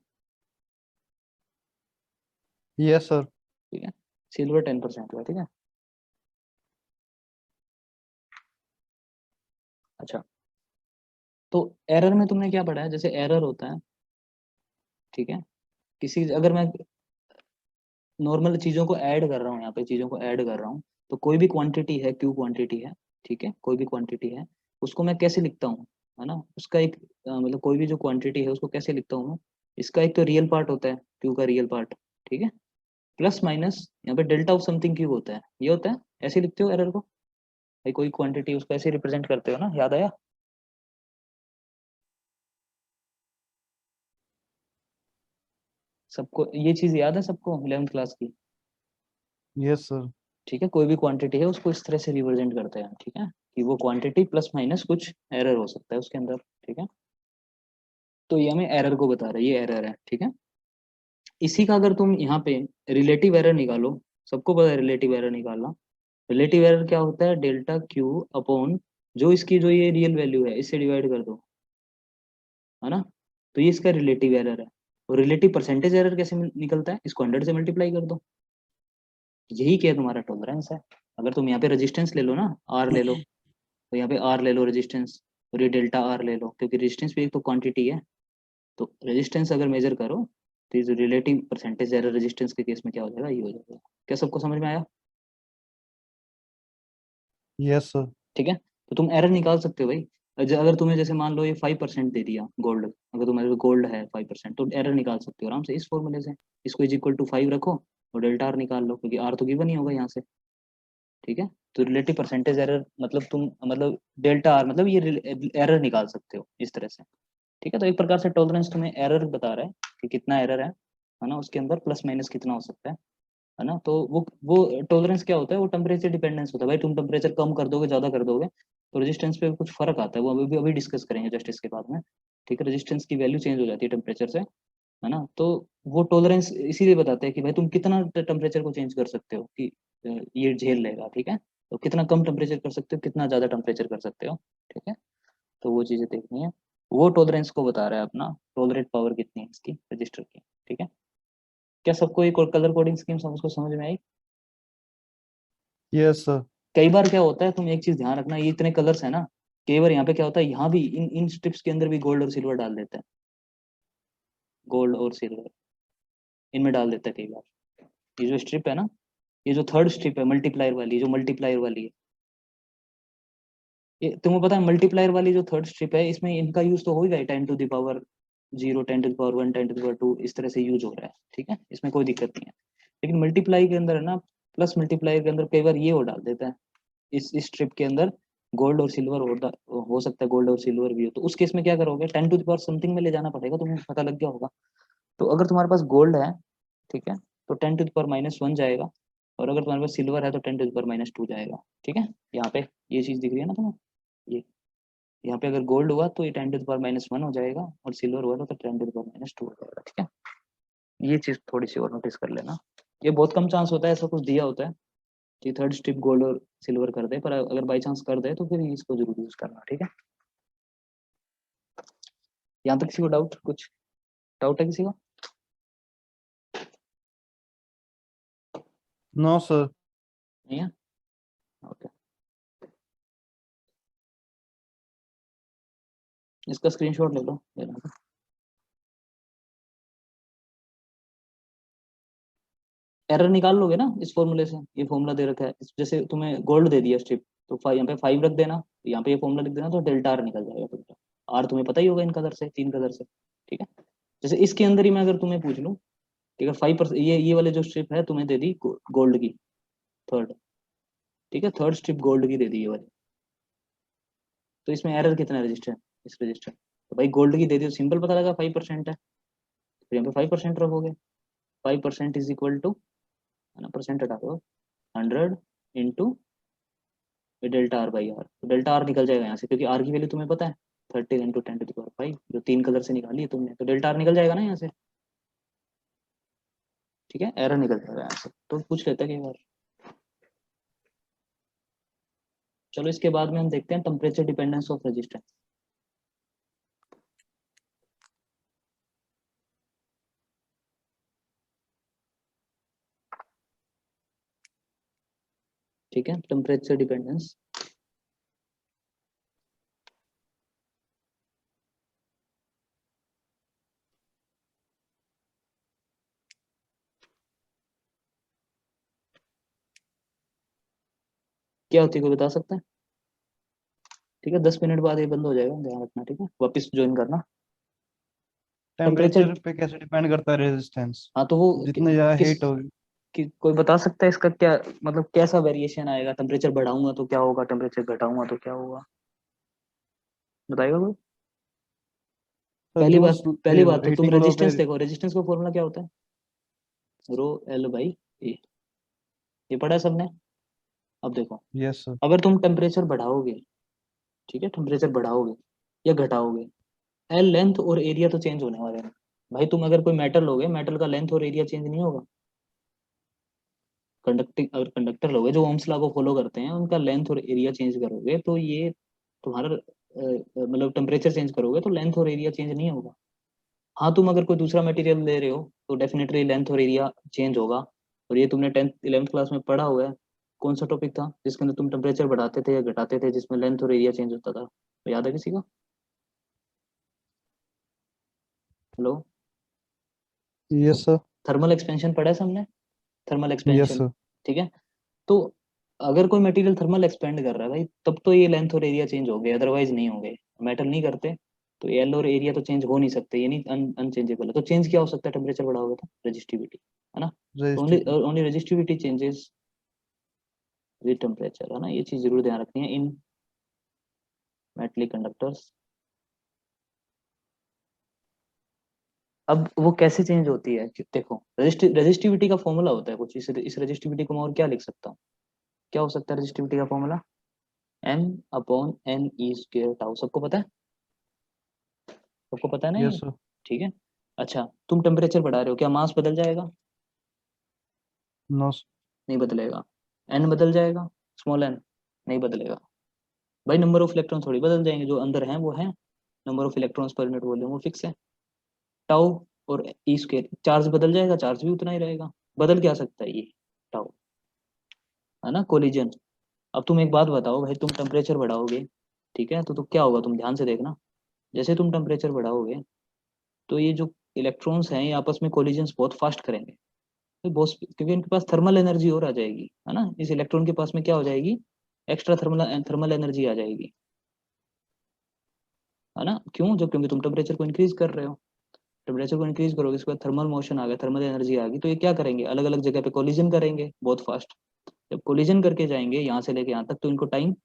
yes sir, ठीक है, सिल्वर 10% का। ठीक है, अच्छा, तो एरर में तुमने क्या पढ़ा है, जैसे एरर होता है, ठीक है, किसी अगर मैं नॉर्मल चीजों को ऐड कर रहा हूँ, यहाँ पे चीजों को ऐड कर रहा हूँ, तो कोई भी क्वांटिटी है, क्यू क्वांटिटी है, ठीक है, कोई भी क्वांटिटी है, उसको मैं कैसे लिखता हूँ, है ना, उसका एक मतलब कोई भी जो क्वांटिटी है उसको कैसे लिखता हूँ मैं, इसका एक तो रियल पार्ट होता है, क्यू का रियल पार्ट, ठीक है, प्लस माइनस यहाँ पे डेल्टा ऑफ समथिंग क्यू होता है, ये होता है। ऐसे लिखते हो एरर को, भाई कोई क्वांटिटी उसको ऐसे रिप्रेजेंट करते हो ना, याद आया? सबको ये चीज याद है सबको 11th क्लास की? yes sir, ठीक है, कोई भी क्वांटिटी है उसको इस तरह से रिप्रेजेंट करते हैं, ठीक है, कि वो क्वांटिटी प्लस माइनस कुछ एरर हो सकता है उसके अंदर। ठीक है, तो ये हमें एरर को बता रहा है, ये एरर है। ठीक है, इसी का अगर तुम यहाँ पे रिलेटिव एरर निकालो, सबको पता है रिलेटिव एरर निकालना। रिलेटिव एरर क्या होता है, डेल्टा क्यू अपॉन जो इसकी जो ये रियल वैल्यू है इससे डिवाइड कर दो, है ना। तो ये इसका रिलेटिव एरर है। और रिलेटिव परसेंटेज एरर कैसे निकलता है, इसको 100 से मल्टीप्लाई कर दो, यही क्या तुम्हारा टॉलरेंस है। अगर तुम यहाँ पे रेजिस्टेंस ले लो ना, आर ले लो, तो यहाँ पे आर ले लो रेजिस्टेंस, और ये डेल्टा आर ले लो, क्योंकि रेजिस्टेंस भी एक तो क्वांटिटी है। तो रेजिस्टेंस अगर मेजर करो तो ये रिलेटिव परसेंटेज एरर रेजिस्टेंस के केस में क्या हो जाएगा, ये हो जाएगा। क्या सबको समझ में आया? Yes sir. ठीक है, तो तुम एरर निकाल सकते हो भाई। अगर तुम्हें जैसे मान लो ये 5% दे दिया गोल्ड, अगर तुम्हारे गोल्ड है 5%, तो एरर निकाल सकते हो आराम से इस फॉर्मूले से। इसको इज इक्वल टू 5 रखो और डेल्टा आर निकाल लो, क्योंकि आर तो गिवन ही होगा यहाँ से। ठीक है, तो रिलेटिव परसेंटेज एरर मतलब तुम मतलब डेल्टा आर मतलब ये एरर निकाल सकते हो इस तरह से। ठीक है, तो एक प्रकार से टॉलरेंस तुम्हें एरर बता रहा है कि कितना एरर है ना, उसके अंदर प्लस माइनस कितना हो सकता है ना। तो वो टॉलरेंस क्या होता है, वो टेम्परेचर डिपेंडेंस होता है भाई। तुम टेम्परेचर कम कर दोगे, ज्यादा कर दोगे, तो रेजिस्टेंस पे कुछ फर्क आता है, वो अभी डिस्कस करेंगे जस्ट इसके बाद में। ठीक है, रेजिस्टेंस की वैल्यू चेंज हो जाती है टेम्परेचर से, है ना। तो वो टॉलरेंस इसीलिए बताते हैं कि भाई तुम कितना टेम्परेचर को चेंज कर सकते हो कि ये झेल लेगा। ठीक है, तो कितना कम टेम्परेचर कर सकते हो, कितना ज्यादा टेम्परेचर कर सकते हो। ठीक है, तो वो चीजें देखनी है। वो टॉलरेंस को बता रहा है अपना, टॉलरेट पावर कितनी है इसकी रजिस्टर की। ठीक है, क्या सबको एक कलर कोडिंग स्कीम सबको समझ में आई? Yes sir. कई बार क्या होता है, तुम एक चीज ध्यान रखना, ये इतने कलर्स है ना, कई बार यहाँ पे क्या होता है, यहाँ भी इन इन स्ट्रिप्स के अंदर भी गोल्ड और सिल्वर डाल देते हैं, गोल्ड और सिल्वर इनमें डाल देते हैं कई बार। ये जो स्ट्रिप है ना, ये जो थर्ड स्ट्रिप है मल्टीप्लायर वाली, जो मल्टीप्लायर वाली है, ये तुम्हें पता है मल्टीप्लायर वाली जो थर्ड स्ट्रिप है, इसमें इनका यूज तो होगा ही, 10⁻0, 10⁻1, 10⁻2, इस तरह से यूज हो रहा है। ठीक है, इसमें कोई दिक्कत नहीं है। लेकिन मल्टीप्लाई के अंदर है ना, प्लस मल्टीप्लाई के अंदर कई बार ये हो डाल देता है, इस स्ट्रिप के अंदर गोल्ड और सिल्वर हो सकता है, गोल्ड और सिल्वर भी हो, तो उस केस में क्या करोगे, 10⁻ समथिंग में ले जाना पड़ेगा, तुम्हें पता लग गया होगा। तो अगर तुम्हारे पास गोल्ड है, ठीक है, तो 10⁻⁻1 जाएगा, और अगर तुम्हारे पास सिल्वर है तो 10⁻2 जाएगा। ठीक है, यहाँ पे ये चीज दिख रही है ना तुम्हें, ये यहाँ पे अगर गोल्ड हुआ तो ये 10⁻1 हो जाएगा, और सिल्वर हुआ तो 10⁻2 हो जाएगा। ठीक है, ये चीज थोड़ी सी और नोटिस कर लेना। ये बहुत कम चांस होता है ऐसा कुछ दिया होता है कि थर्ड स्ट्रिप गोल्ड और सिल्वर कर दे, पर अगर बाई चांस कर दे तो फिर इसको जरूर यूज करना। ठीक है, यहाँ तक किसी को डाउट, कुछ डाउट है किसी को? No sir. नहीं है, ओके। इसका स्क्रीनशॉट ले लो लेना। एरर निकाल लोगे ना इस फॉर्मूले से, ये फॉर्मूला दे रखा है, जैसे तुम्हें गोल्ड दे दिया स्ट्रिप, तो यहाँ पे 5 रख देना, यहाँ पे ये फॉर्मूला लिख देना, तो डेल्टा आर निकल जाएगा तुम्हारा। आर तुम्हें पता ही होगा इन कलर से, 3 कलर से। ठीक है, जैसे इसके अंदर ही मैं अगर तुम्हें पूछ लूँ कि अगर 5%, ये वाले जो स्ट्रिप है तुम्हें दे दी गोल्ड की थर्ड, ठीक है, थर्ड स्ट्रिप गोल्ड की दे दी ये वाली, तो इसमें एरर कितना है रजिस्टर, इस रजिस्टर, तो भाई गोल्ड की दे दी तो सिंपल पता लगा 5% है, तो यहाँ पे 5% रखोगे। 5% इज इक्वल टू, है ना, परसेंट हटा दो, 100 into delta R by R, तो डेल्टा आर निकल जाएगा यहाँ से, क्योंकि आर की वैल्यू तुम्हें पता है 30 × 10⁵ जो 3 कलर से निकाली है तुमने, तो डेल्टा आर निकल जाएगा ना यहाँ से। ठीक है, एरर निकल जाएगा यहाँ से, तो पूछ लेते हैं कई बार। चलो इसके बाद में हम देखते हैं टेम्परेचर डिपेंडेंस ऑफ रेजिस्टेंस। ठीक है, टेम्परेचर डिपेंडेंस। क्या होती है कोई बता सकता है? ठीक है, 10 मिनट बाद ये बंद हो जाएगा, ध्यान रखना। ठीक है, वापस ज्वाइन करना। टेम्परेचर, टेम्परेचर पे कैसे डिपेंड करता है रेजिस्टेंस? हाँ तो वो जितने ज्यादा किस हीट होगी। कि कोई बता सकता है इसका क्या मतलब, कैसा वेरिएशन आएगा, टेम्परेचर बढ़ाऊंगा तो क्या होगा, टेम्परेचर घटाऊंगा तो क्या होगा, बताएगा कोई? तो पहली बात, पहली बात तो तुम हीटिंग लो पे। रेजिस्टेंस देखो, रेजिस्टेंस का फॉर्मूला क्या होता है, रो एल बाई ए, ये पढ़ा है सबने। अब देखो, यस सर। अगर तुम टेम्परेचर बढ़ाओगे, ठीक है, टेम्परेचर बढ़ाओगे या घटाओगे, एल लेंथ और एरिया तो चेंज होने वाले हैं। भाई तुम अगर कोई मेटल लोगे, मेटल का लेंथ और एरिया चेंज नहीं होगा। कंडक्टिंग कंडक्टर लोगे जो ओम्स लॉ को फॉलो करते हैं, उनका लेंथ और एरिया चेंज करोगे तो ये तुम्हारा मतलब टेम्परेचर चेंज करोगे तो लेंथ और एरिया चेंज नहीं होगा। हाँ, तुम अगर कोई दूसरा मटेरियल ले रहे हो तो डेफिनेटली लेंथ और एरिया चेंज होगा। और ये तुमने 10th 11th क्लास में पढ़ा हुआ है। कौन सा टॉपिक था जिसके अंदर तुम टेम्परेचर बढ़ाते थे या घटाते थे, जिसमें लेंथ और एरिया चेंज होता था, तो याद है किसी को? Hello? Yes, sir. Thermal expansion पढ़ा है सबने? Thermal Yes, expansion, sir. ठीक है। तो अगर कोई मटेरियल थर्मल एक्सपेंड कर रहा है भाई, तब तो ये लेंथ और एरिया चेंज हो गए, अदरवाइज नहीं होंगे। मेटल नहीं करते तो एल और एरिया तो चेंज हो नहीं सकते, ये नहीं अनचेंजेबल है। तो चेंज क्या हो सकता है टेम्परेचर बढ़ाओगे तो? रजिस्टिविटी, है ना। तो only Resistivity. Only resistivity changes with temperature, है ना। ये चीज जरूर ध्यान रखनी है इन मेटलिक कंडक्टर्स। अब वो कैसे चेंज होती है देखो, रजिस्टिविटी का फॉर्मूला होता है कुछ इस रजिस्टिविटी को मैं और क्या लिख सकता हूँ? क्या हो सकता है रजिस्टिविटी का फॉर्मूला? m/n/e² tau. सबको पता है? सबको पता है ना ये? Yes, sir. ठीक है। अच्छा, तुम टेम्परेचर बढ़ा रहे हो, क्या मास बदल जाएगा? No, sir. नहीं बदलेगा। एन बदल जाएगा, स्मॉल एन? नहीं बदलेगा। भाई नंबर ऑफ इलेक्ट्रॉन थोड़ी बदल जाएंगे, जो अंदर हैं वो हैं। Number of electrons per unit volume वो फिक्स है। टाउ और ई स्क्वायर, चार्ज बदल जाएगा? चार्ज भी उतना ही रहेगा। बदल क्या सकता है ये? टाउ, है ना, कोलिजन। अब तुम एक बात बताओ भाई, तुम टेम्परेचर बढ़ाओगे, ठीक है, तो क्या होगा, तुम ध्यान से देखना। जैसे तुम टेम्परेचर बढ़ाओगे तो ये जो इलेक्ट्रॉन्स हैं ये आपस में कोलिजन्स बहुत फास्ट करेंगे। तो बहुत, क्योंकि इनके पास थर्मल एनर्जी और आ जाएगी, है ना। इस इलेक्ट्रॉन के पास में क्या हो जाएगी? एक्स्ट्रा थर्मल थर्मल एनर्जी आ जाएगी, है ना। क्यों? जब क्योंकि तुम टेम्परेचर को इंक्रीज कर रहे हो। टेम्परेचर को इंक्रीज करोगे, इसके बाद थर्मल मोशन आ गया, थर्मल एनर्जी आ गई, तो ये क्या करेंगे? अलग अलग जगह पे कोलिजन करेंगे बहुत फास्ट। जब कोलिजन करके जाएंगे यहाँ से लेके यहाँ तक, तो इनको टाइम,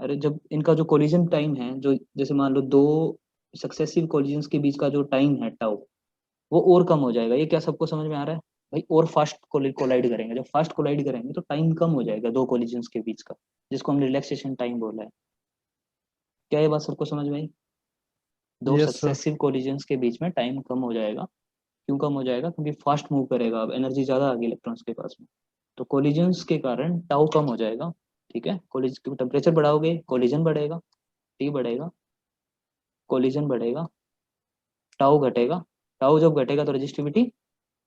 अरे जब इनका जो कोलिजन टाइम है, जो जैसे मान लो दो सक्सेसिव कोलिजन्स के बीच का जो टाइम है टाउ, वो और कम हो जाएगा। ये क्या सबको समझ में आ रहा है भाई? और फास्ट कोलाइड करेंगे, जब फास्ट कोलाइड करेंगे तो टाइम कम हो जाएगा दो कोलिजन्स के बीच का, जिसको हम रिलैक्सेशन टाइम बोला है। क्या ये बात सबको समझ में आई? दो Yes, sir. सक्सेसिव कोलिजन्स के बीच में टाइम कम हो जाएगा। क्यों कम हो जाएगा? क्योंकि फास्ट मूव करेगा, अब एनर्जी ज्यादा आ गई इलेक्ट्रॉन्स के पास में, तो कोलिजन्स के कारण टाउ कम हो जाएगा। ठीक है, कोलिज टेम्परेचर बढ़ाओगे कोलिजन बढ़ेगा, टी बढ़ेगा, कोलिजन बढ़ेगा, टाउ घटेगा। टाउ जब घटेगा तो रजिस्टिविटी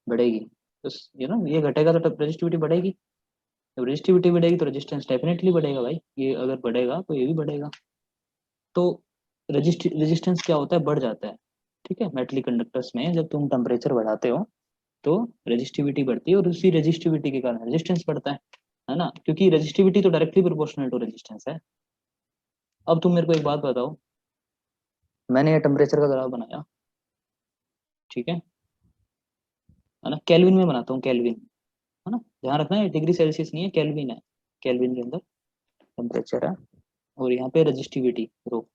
बढ़ेगी। तो ये ना, ये घटेगा तो रजिस्टिविटी बढ़ेगी। जब रजिस्टिविटी बढ़ेगी तो रेजिस्टेंस डेफिनेटली बढ़ेगा भाई, ये अगर बढ़ेगा तो ये भी बढ़ेगा। तो रेजिस्टेंस क्या होता है? बढ़ जाता है। ठीक है, मेटलिक कंडक्टर्स में जब तुम टेम्परेचर बढ़ाते हो तो रेजिस्टिविटी बढ़ती है, और उसी रेजिस्टिविटी के कारण रेजिस्टेंस बढ़ता है ना। क्योंकि रेजिस्टिविटी तो डायरेक्टली प्रोपोर्शनल टू रेजिस्टेंस है। अब तुम मेरे को एक बात बताओ, मैंने ये टेम्परेचर का ग्राफ बनाया, ठीक है ना, केल्विन में बनाता हूँ, केल्विन, है ना। ध्यान रखना है डिग्री सेल्सियस नहीं है, केल्विन है। केल्विन के अंदर टेम्परेचर है, और यहाँ पे रजिस्टिविटी रो।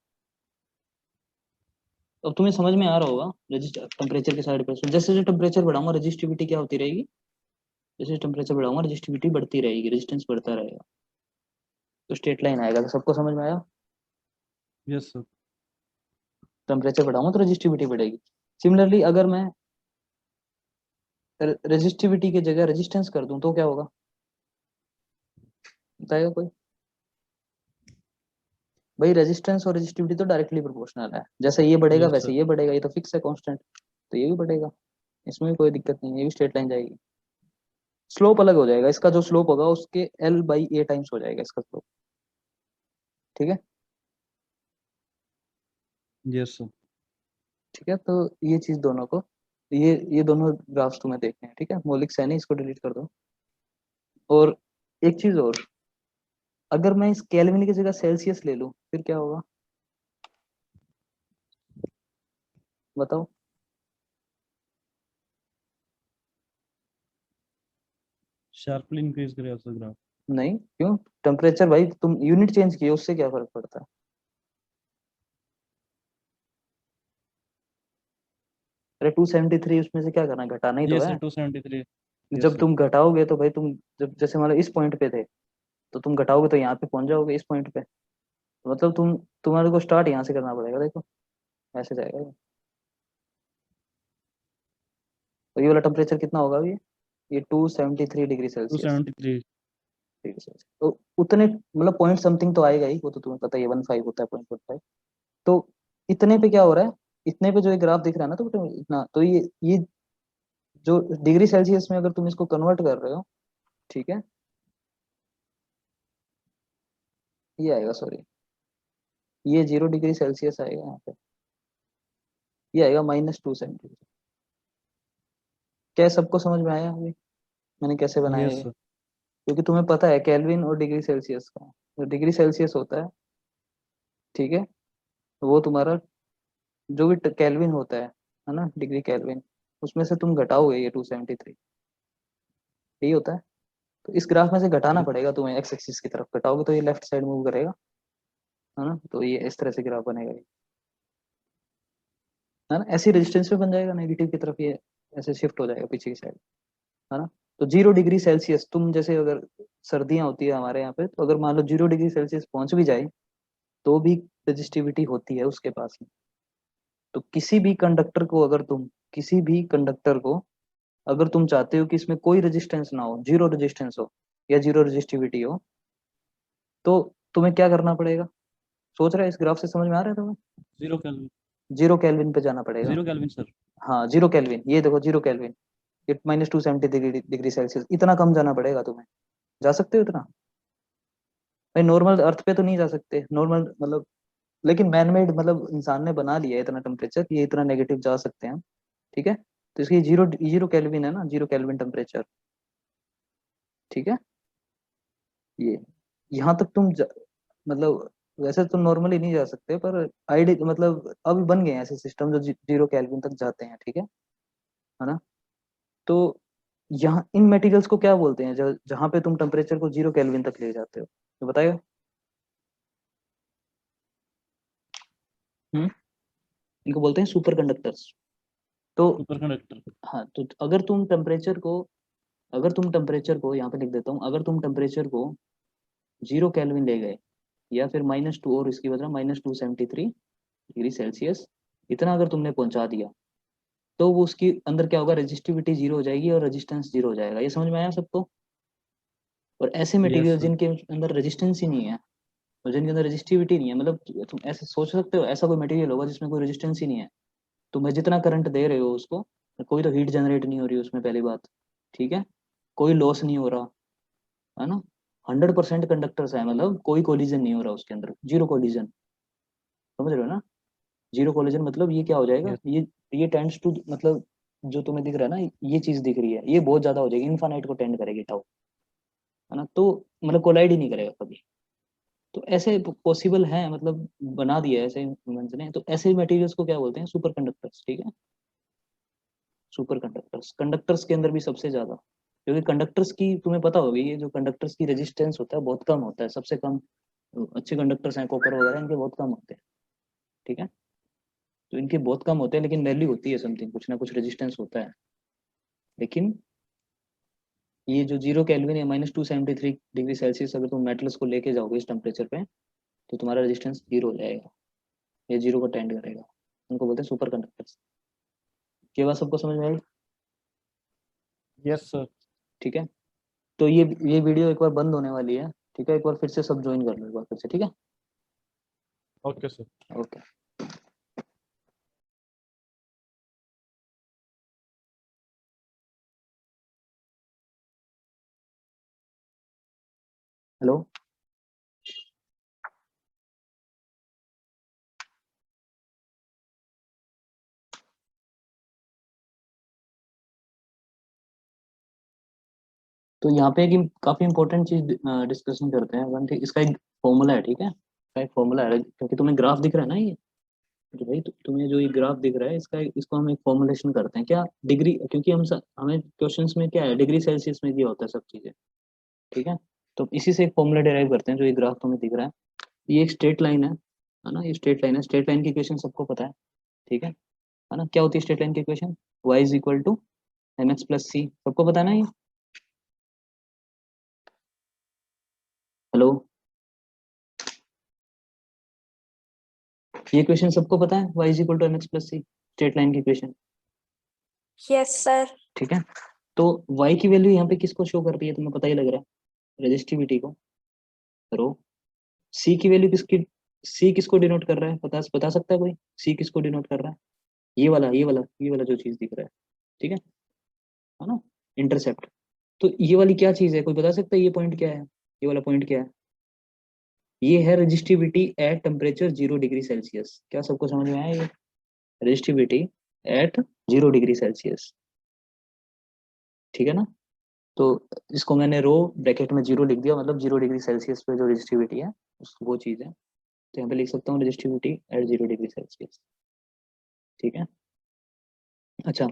अब तुम्हें समझ में आ रहा होगा रजिस्टर टेम्परेचर के साइड पर, जैसे जैसे टेम्परेचर बढ़ाऊंगा रजिस्टिविटी क्या होती रहेगी? जैसे टेम्परेचर बढ़ाऊंगा रजिस्टिविटी बढ़ती रहेगी, रेजिस्टेंस बढ़ता रहेगा। तो स्ट्रेट लाइन आएगा। तो सबको समझ में आया? Yes, sir. टेम्परेचर बढ़ाऊंगा तो रजिस्टिविटी बढ़ेगी। सिमिलरली अगर मैं रेजिस्टिविटी की जगह रेजिस्टेंस कर दूं तो क्या होगा? बताएगा कोई? भाई रेजिस्टेंस और रेजिस्टिविटी तो डायरेक्टली प्रोपोर्शनल है, जैसे ये बढ़ेगा Yes, वैसे sir. ये बढ़ेगा, ये तो फिक्स है कांस्टेंट, तो ये भी बढ़ेगा। इसमें भी कोई दिक्कत नहीं है, ये भी स्ट्रेट लाइन जाएगी। स्लोप अलग हो जाएगा, इसका जो स्लोप होगा उसके L/A टाइम्स हो जाएगा इसका स्लोप। ठीक है। Yes, sir. ठीक है, तो ये चीज दोनों को, ये दोनों ग्राफ्स तुम्हें देखने हैं, ठीक है। मौलिक सैनी इसको डिलीट कर दो। और एक चीज और, अगर मैं इस केल्विन की जगह सेल्सियस ले लूं फिर क्या होगा? बताओ। Sharply increase करेगा sir graph. नहीं, क्यों? टेम्परेचर भाई तुम यूनिट चेंज किए, उससे क्या फर्क पड़ता है? अरे 273 उसमें से क्या करना है? घटाना ही तो Yes, है। sir. 273. Yes, जब sir. तुम घटाओगे तो भाई तुम, जब जैसे मान लो इस पॉइंट पे थे, तो तुम घटाओगे तो यहाँ पे पहुंच जाओगे इस पॉइंट पे। तो मतलब तुम्हारे को स्टार्ट यहाँ से करना पड़ेगा, देखो ऐसे जाएगा ये। और ये वाला टेम्परेचर कितना होगा अभी? ये 273 डिग्री सेल्सियस। 273. डिग्री सेल्सियस, तो उतने मतलब पॉइंट समथिंग तो आएगा ही, वो तो तुम्हें पता ही है, 15 होता है 0.45। तो इतने पे क्या हो रहा है, इतने पे जो ये ग्राफ दिख रहा है ना, तो इतना, तो ये जो डिग्री सेल्सियस में अगर तुम इसको कन्वर्ट कर रहे हो, ठीक है, ये आएगा, सॉरी, ये 0 डिग्री सेल्सियस आएगा यहाँ पे, ये आएगा -2 सेंटीग्रेड। क्या सबको समझ में आया अभी मैंने कैसे बनाया यस ये? सर। क्योंकि तुम्हें पता है केल्विन और डिग्री सेल्सियस का, जो डिग्री सेल्सियस होता है, ठीक है, वो तुम्हारा जो भी केल्विन होता है ना, डिग्री केल्विन, उसमें से तुम घटाओगे ये 273, यही होता है। तो इस ग्राफ में से घटाना पड़ेगा तुम्हें, एक्स एक्सिस की तरफ घटाओगे तो ये लेफ्ट साइड मूव करेगा, है ना, तो ये इस तरह से ग्राफ बनेगा ये, है ना, ऐसी रेजिस्टेंस पे बन जाएगा, नेगेटिव की तरफ ये ऐसे शिफ्ट हो जाएगा पीछे की साइड, है ना। तो 0 डिग्री सेल्सियस, तुम जैसे अगर सर्दियां होती है हमारे यहाँ पे, तो अगर मान लो 0 डिग्री सेल्सियस पहुंच भी जाए तो भी रजिस्टिविटी होती है उसके पास में। तो किसी भी कंडक्टर को अगर तुम, किसी भी कंडक्टर को अगर तुम चाहते हो कि इसमें कोई रेजिस्टेंस ना हो, 0 रेजिस्टेंस हो या 0 रजिस्टिविटी हो, तो तुम्हें क्या करना पड़ेगा? सोच रहे हैं, इस ग्राफ से समझ में आ रहा है तुम्हें? 0 केल्विन। 0 केल्विन पे जाना पड़ेगा। 0 केल्विन सर। हाँ 0 केल्विन, ये देखो 0 केल्विन, ये -270 डिग्री सेल्सियस, इतना कम जाना पड़ेगा तुम्हें। जा सकते हो इतना? भाई नॉर्मल अर्थ पे तो नहीं जा सकते, नॉर्मल मतलब, लेकिन मैन मेड मतलब इंसान ने बना लिया है इतना टेम्परेचर, ये इतना नेगेटिव जा सकते हैं, ठीक है। तो इसकी 0 केल्विन है ना, 0 केल्विन टेम्परेचर, ठीक है। ये यहाँ तक तुम मतलब वैसे तो नॉर्मली नहीं जा सकते, पर आईडी मतलब अभी बन गए हैं ऐसे सिस्टम जो 0 केल्विन तक जाते हैं, ठीक है ना। तो यहाँ इन मटेरियल्स को क्या बोलते हैं, जहाँ पे तुम टेम्परेचर को 0 केल्विन तक ले जाते हो, तो बताएगा? इनको बोलते हैं सुपर कंडक्टर्स। तो सुपर कंडक्टर। हाँ, तो अगर तुम टेम्परेचर को यहाँ पे लिख देता हूँ, अगर तुम टेम्परेचर को 0 केल्विन ले गए, या फिर -2 और इसकी वजह -273 डिग्री सेल्सियस, इतना अगर तुमने पहुंचा दिया, तो वो उसके अंदर क्या होगा, रेजिस्टिविटी 0 हो जाएगी और रेजिस्टेंस 0 हो जाएगा। ये समझ में आया सबको? और ऐसे यस मटेरियल सर। जिनके अंदर रेजिस्टेंस ही नहीं है, और जिनके अंदर रजिस्टिविटी नहीं है, मतलब तुम ऐसे सोच सकते हो, ऐसा कोई मटेरियल होगा जिसमें कोई रेजिस्टेंस ही नहीं है, तुम्हें जितना करंट दे रहे हो उसको, कोई तो हीट जनरेट नहीं हो रही उसमें, पहली बात, ठीक है, कोई लॉस नहीं हो रहा, है ना, 100% कंडक्टर्स है, मतलब कोई कोलिजन नहीं हो रहा उसके अंदर, 0 कोलिजन, समझ रहे हो ना? 0 कोलिजन मतलब ये क्या हो जाएगा, यस। ये टेंड्स टू, मतलब जो तुम्हें दिख रहा है ना, ये चीज दिख रही है, ये बहुत ज्यादा हो जाएगी, इनफाइनाइट को टेंड करेगी टाउ, है ना, तो मतलब कोलाइड ही नहीं करेगा कभी। तो ऐसे पॉसिबल है, मतलब बना दिया है ऐसे इंसान ने, तो ऐसे मटेरियल्स को क्या बोलते हैं, सुपर कंडक्टर्स, ठीक है। सुपर कंडक्टर्स, कंडक्टर्स के अंदर भी सबसे ज्यादा, क्योंकि कंडक्टर्स की तुम्हें पता होगी, ये जो कंडक्टर्स की रेजिस्टेंस होता है बहुत कम होता है, सबसे कम अच्छे कंडक्टर्स हैं कॉपर वगैरह, इनके बहुत कम होते हैं, ठीक है। तो इनके बहुत कम होते हैं, लेकिन वैल्यू होती है समथिंग, कुछ ना कुछ रेजिस्टेंस होता है। लेकिन ये जो 0 केल्विन है, -273 डिग्री सेल्सियस, अगर तुम मेटल्स को लेके जाओगे इस टेम्परेचर पे, तो तुम्हारा रेजिस्टेंस 0 हो जाएगा, ये 0 को टेंड करेगा, उनको बोलते हैं सुपर कंडक्टर्स। ये बात सबको समझ में आई? Yes sir. ठीक है, तो ये वीडियो एक बार बंद होने वाली है, ठीक है, एक बार फिर से सब ज्वाइन कर लो एक बार फिर से, ठीक है। Okay sir. ओके। हेलो। तो यहाँ पे एक काफी इंपॉर्टेंट चीज डिस्कशन करते हैं अपन, ठीक, इसका एक फॉर्मूला है, ठीक है, इसका एक फॉर्मूला है, क्योंकि तुम्हें ग्राफ दिख रहा है ना ये, तो भाई तुम्हें जो ये ग्राफ दिख रहा है, इसको हम एक फॉर्मुलेशन करते हैं क्या, डिग्री, क्योंकि हमें क्वेश्चंस में क्या है, डिग्री सेल्सियस में दिया होता है सब चीजें, ठीक है। तो इसी से एक फॉर्मूला डिराइव करते हैं, जो ये ग्राफ तुम्हें दिख रहा है, ये एक स्ट्रेट लाइन है ना, ये स्ट्रेट लाइन है, स्ट्रेट लाइन की इक्वेशन सबको पता है, ठीक है ना, क्या होती है स्ट्रेट लाइन की equation, y is equal to mx plus C, सबको पता है ना ये? हेलो, ये इक्वेशन सबको पता है, y is equal to mx plus C, straight line की इक्वेशन, यस सर। ठीक है। तो y की वैल्यू यहाँ पे किसको शो कर रही है, तुम्हें पता ही लग रहा है, रेजिस्टिविटी को रो, सी की वैल्यू किसकी, सी किसको डिनोट कर रहा है, बता सकता है कोई, सी किसको डिनोट कर रहा है, ये वाला जो चीज दिख रहा है, ठीक है ना, इंटरसेप्ट। तो ये वाली क्या चीज है, कोई बता सकता है ये पॉइंट क्या है, ये वाला पॉइंट क्या है, ये है resistivity at temperature 0 degree Celsius. क्या सबको समझ में आया ये, रेजिस्टिविटी एट 0 डिग्री सेल्सियस, ठीक है ना। तो इसको मैंने रो ब्रैकेट में 0 लिख दिया, मतलब 0 डिग्री सेल्सियस पे जो रेजिस्टिविटी है वो चीज है। तो यहाँ पे लिख सकता हूँ रेजिस्टिविटी एट 0 डिग्री सेल्सियस, ठीक है। अच्छा,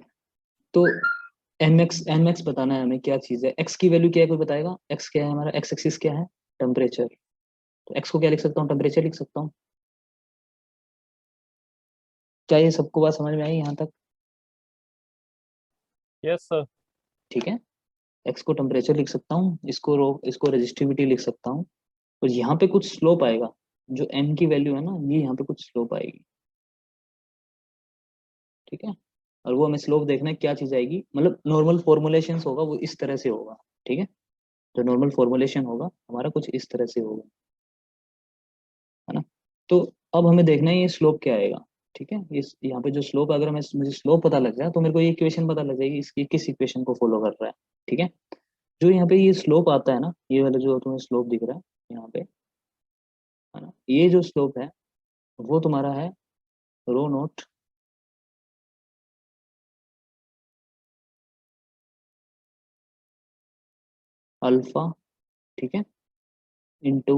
तो एन मैक्स बताना है हमें, क्या चीज है, एक्स की वैल्यू क्या है, कोई बताएगा, एक्स क्या है हमारा, एक्स एक्सिस क्या है, टेम्परेचर। तो एक्स को क्या लिख सकता हूँ, टेम्परेचर लिख सकता हूँ। क्या ये सबको बात समझ में आई यहाँ तक, यस सर। ठीक है। एक्स को टेम्परेचर लिख सकता हूँ, इसको रो, इसको रेजिस्टिविटी लिख सकता हूँ, और यहाँ पे कुछ स्लोप आएगा, जो एन की वैल्यू है ना, ये यहाँ पे कुछ स्लोप आएगी, ठीक है। और वो हमें स्लोप देखना है क्या चीज आएगी, मतलब नॉर्मल फॉर्मुलेशन होगा वो इस तरह से होगा, ठीक है। जो नॉर्मल फॉर्मुलेशन होगा हमारा कुछ इस तरह से होगा, है ना। तो अब हमें देखना है ये स्लोप क्या आएगा, ठीक है। इस यहाँ पे जो स्लोप, अगर हमें मुझे स्लोप पता लग जाए तो मेरे को ये इक्वेशन पता लग जाएगी इसकी किस इक्वेशन को फॉलो कर रहा है, ठीक है। जो यहाँ पे ये स्लोप आता है ना, ये वाला जो तुम्हें स्लोप दिख रहा है यहाँ पे, है ना, ये जो स्लोप है वो तुम्हारा है रो नोट अल्फा, ठीक है, इंटू,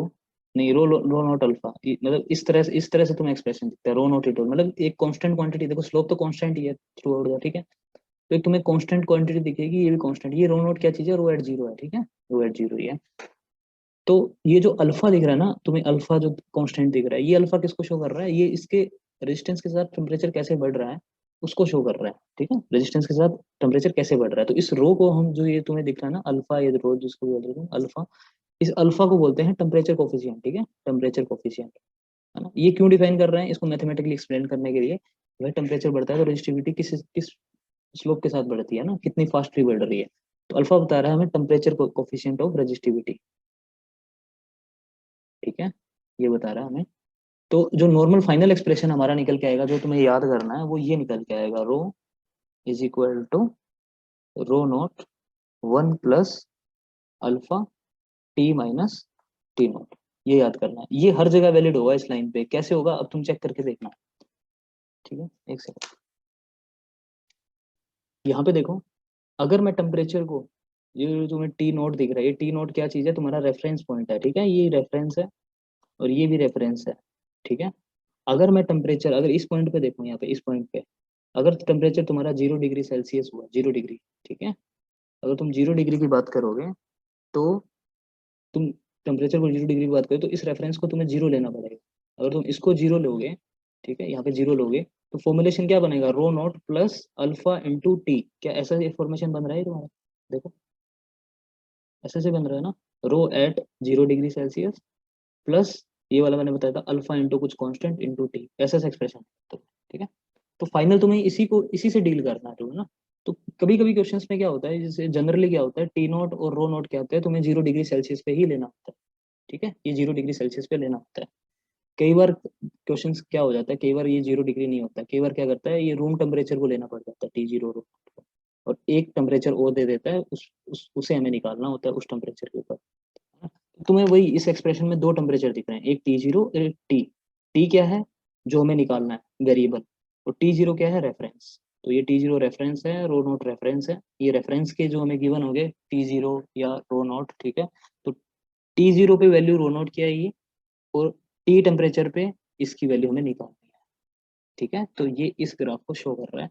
नहीं रो नॉट अल्फा, मतलब इस तरह से तुम्हें एक्सप्रेशन दिखता है, रो नॉट इंटू, मतलब एक कांस्टेंट क्वांटिटी, देखो स्लोप तो कांस्टेंट ही है थ्रू आउट, ठीक है। तो एक तुम्हें कांस्टेंट क्वांटिटी दिखेगी, ये भी कांस्टेंट, ये रो नॉट क्या चीज है, रो एट जीरो है, ठीक है, रो एट जीरो ही है। तो ये जो अल्फा दिख रहा है ना तुम्हें, अल्फा जो कांस्टेंट दिख रहा है, ये अल्फा किसको शो कर रहा है, ये इसके रेजिस्टेंस के साथ टेम्परेचर कैसे बढ़ रहा है उसको शो कर रहा है, ठीक है, रेजिस्टेंस के साथ टेम्परेचर कैसे बढ़ रहा है। तो इस रो को हम, जो ये तुम्हें दिख रहा है ना अल्फा, ये रो जिसको बोल रहे हैं अल्फा, इस अल्फा को बोलते हैं टेम्परेचर कोफिशिएंट, ठीक है, टेम्परेचर कोफिशिएंट, है ना। ये क्यों डिफाइन कर रहे हैं इसको, मैथमेटिकली एक्सप्लेन करने के लिए, वह टेम्परेचर बढ़ता है तो रेजिस्टिविटी किस किस स्लोप के साथ बढ़ती है ना, कितनी फास्टली बढ़ रही है। तो अल्फा बता रहा है हमें टेम्परेचर कोफिशिएंट ऑफ रेजिस्टिविटी, ठीक है, ये बता रहा है हमें। तो जो नॉर्मल फाइनल एक्सप्रेशन हमारा निकल के आएगा, जो तुम्हें याद करना है, वो ये निकल के आएगा, rho is equal to rho naught 1 plus alpha T minus T naught, ये याद करना है। ये हर जगह वैलिड होगा इस लाइन पे, कैसे होगा अब तुम चेक करके देखना, ठीक है। एक सेकंड, यहाँ पे देखो, अगर मैं टेम्परेचर को, ये जो तुम्हें टी नोट दिख रहा है, ये टी नोट क्या चीज़ है, तुम्हारा रेफरेंस पॉइंट है, ठीक है, ये रेफरेंस है और ये भी रेफरेंस है, ठीक है। अगर मैं टेम्परेचर, अगर इस पॉइंट पे देखो, यहाँ पे इस पॉइंट पे, अगर टेम्परेचर तुम्हारा 0 डिग्री सेल्सियस हुआ, 0 डिग्री, ठीक है, अगर तुम 0 डिग्री की बात करोगे, तो तुम टेम्परेचर को 0 डिग्री की बात करो तो इस रेफरेंस को तुम्हें 0 लेना पड़ेगा। अगर तुम इसको 0 लोगे, ठीक है, यहाँ पे 0 लोगे, तो फॉर्मुलेशन क्या बनेगा, rho naught plus alpha into T, क्या ऐसा फॉर्मेशन बन रहा है तुम्हारा, देखो ऐसे से बन रहा है ना, रो एट 0 डिग्री सेल्सियस प्लस ये वाला मैंने बताया था अल्फा इंटू कुछ कांस्टेंट इंटू टी, ऐसा एक्सप्रेशन, तो ठीक है। तो फाइनल तुम्हें इसी से डील करना है तुम्हें ना। तो कभी कभी क्वेश्चंस में क्या होता है, जैसे जनरली क्या होता है, टी नॉट और रो नॉट क्या होता है, तुम्हें 0 डिग्री सेल्सियस पे ही लेना होता है, ठीक है, ये 0 डिग्री सेल्सियस पे लेना होता है। कई बार क्वेश्चंस क्या हो जाता है, कई बार ये 0 डिग्री नहीं होता है, कई बार क्या करता है, ये रूम टेम्परेचर को लेना पड़ जाता है, T0 रूम, और एक टेम्परेचर और दे देता है, उसे हमें निकालना होता है उस टेम्परेचर के ऊपर। तुम्हें वही इस एक्सप्रेशन में दो टेम्परेचर दिख रहे हैं, एक T0 और एक टी। टी क्या है, जो हमें निकालना है वेरिएबल, और T0 क्या है, रेफरेंस। तो ये T0 रेफरेंस है, रो नोट रेफरेंस है, ये रेफरेंस के जो हमें गिवन हो गए T0 या रो नोट, ठीक है। तो T0 पे वैल्यू रो नोट क्या है ये, और टी टेम्परेचर पे इसकी वैल्यू हमें निकालनी है, ठीक है। तो ये इस ग्राफ को शो कर रहा है।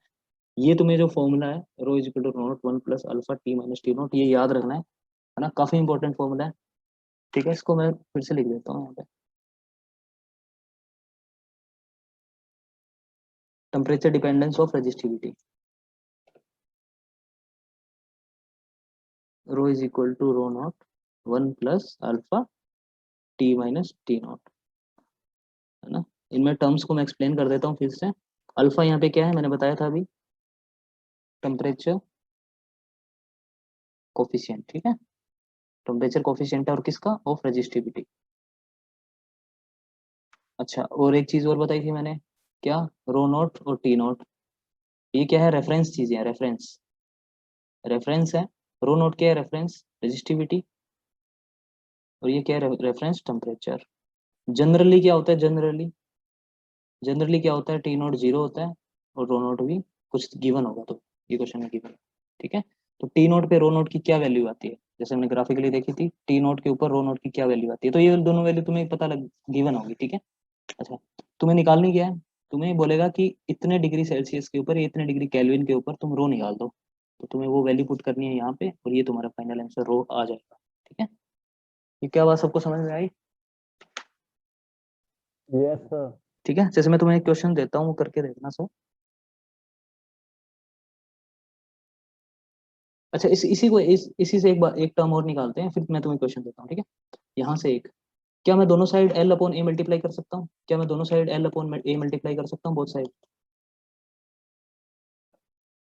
ये तुम्हें जो फॉर्मूला है, rho is equal to rho naught 1 plus alpha T minus T naught, ये याद रखना है ना, काफी इंपॉर्टेंट फॉर्मूला है, ठीक है। इसको मैं फिर से लिख देता हूँ यहाँ पे, temperature dependence of resistivity, rho is equal to rho naught 1 plus alpha T minus T naught, है ना। इनमें टर्म्स को मैं एक्सप्लेन कर देता हूँ फिर से। अल्फा यहाँ पे क्या है, मैंने बताया था अभी, टेम्परेचर कोफिशिएंट, ठीक है। टेम्परेचर कोफिशिएंट है और किसका, ऑफ रेजिस्टिविटी। अच्छा, और एक चीज और बताई थी मैंने, क्या, रो नोट और टी नोट, ये क्या है, रेफरेंस चीजें हैं, रेफरेंस, रेफरेंस है। रो नोट क्या है, रेफरेंस रेजिस्टिविटी, और ये क्या है, रेफरेंस टेम्परेचर। जनरली क्या होता है, जनरली क्या होता है, टी नोट 0 होता है और रो नोट भी कुछ गिवन होगा, तो ये क्वेश्चन में गिवन, ठीक है। तो टी नोट पे रो नोट की क्या वैल्यू आती है, जैसे हमने ग्राफिकली देखी थी, टी नोट के ऊपर रो नोट की क्या वैल्यू आती है, तो ये दोनों वैल्यू तुम्हें पता लग गिवन होगी, ठीक है। अच्छा, तुम्हें निकालनी क्या है, तुम्हें बोलेगा कि इतने डिग्री सेल्सियस के ऊपर, इतने डिग्री केल्विन के ऊपर तुम रो निकाल दो, तो तुम्हें वो वैल्यू पुट करनी है यहाँ पे, और ये तुम्हारा फाइनल आंसर रो आ जाएगा, ठीक है। ये क्या बात सबको समझ में आई? Yes sir. ठीक है, जैसे मैं तुम्हें एक क्वेश्चन देता हूँ, वो करके देखना सो। अच्छा, इसी से एक टर्म और निकालते हैं, फिर मैं तुम्हें क्वेश्चन देता हूँ, ठीक है। यहाँ से एक, क्या मैं दोनों side L upon A multiply कर सकता हूँ, क्या मैं दोनों side L upon A multiply कर सकता हूँ, बोथ साइड।